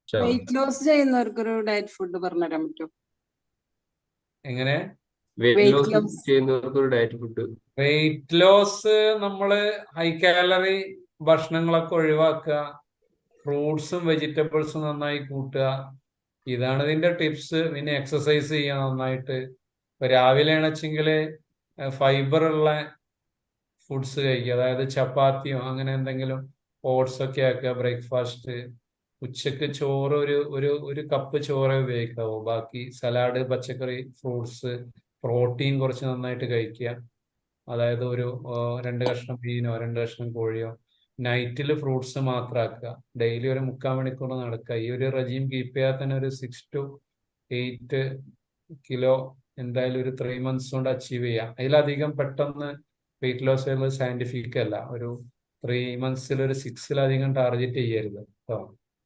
വെയിറ്റ് ലോസ് ചെയ്യുന്നവർക്കൊരു ഡയറ്റ് ഫുഡ് പറഞ്ഞുതരാൻ പറ്റുമോ? എങ്ങനെ? Weight Weight loss loss. ചെയ്യുന്നവർക്ക് ഒരു ഡയറ്റ് ഫുഡ്. വെയിറ്റ് ലോസ് നമ്മള് ഹൈ കാലറി ഭക്ഷണങ്ങളൊക്കെ ഒഴിവാക്കുക, ഫ്രൂട്ട്സും വെജിറ്റബിൾസും നന്നായി കൂട്ടുക. ഇതാണ് ഇതിന്റെ ടിപ്സ്. പിന്നെ എക്സസൈസ് ചെയ്യുക നന്നായിട്ട്. ഇപ്പൊ രാവിലെ ആണെച്ചെങ്കിൽ ഫൈബർ ഉള്ള ഫുഡ്സ് കഴിക്കുക, അതായത് ചപ്പാത്തിയോ അങ്ങനെ എന്തെങ്കിലും ഓട്സ് ഒക്കെ ആക്കുക ബ്രേക്ക്ഫാസ്റ്റ്. ഉച്ചക്ക് ചോറ് ഒരു കപ്പ് ചോറേ ഉപയോഗിക്കാവൂ. ബാക്കി സലാഡ്, പച്ചക്കറി, ഫ്രൂട്ട്സ്, പ്രോട്ടീൻ കുറച്ച് നന്നായിട്ട് കഴിക്കുക. അതായത് 2 കഷ്ണം മീനോ 2 കഷ്ണം കോഴിയോ. നൈറ്റിൽ ഫ്രൂട്ട്സ് മാത്രമാക്കുക. ഡെയിലി ഒരു 3/4 മണിക്കൂർ നടക്കുക. ഈ ഒരു റെജീം കീപ്പ് ചെയ്യാൻ തന്നെ ഒരു 6 to 8 കിലോ എന്തായാലും ഒരു 3 months കൊണ്ട് അച്ചീവ് ചെയ്യാം. അതിലധികം പെട്ടെന്ന് വെയിറ്റ് ലോസ് ചെയ്യുന്നത് സയന്റിഫിക് അല്ല. ഒരു 3 months ഒരു 6-ലധികം ടാർഗറ്റ് ചെയ്യരുത് കേട്ടോ.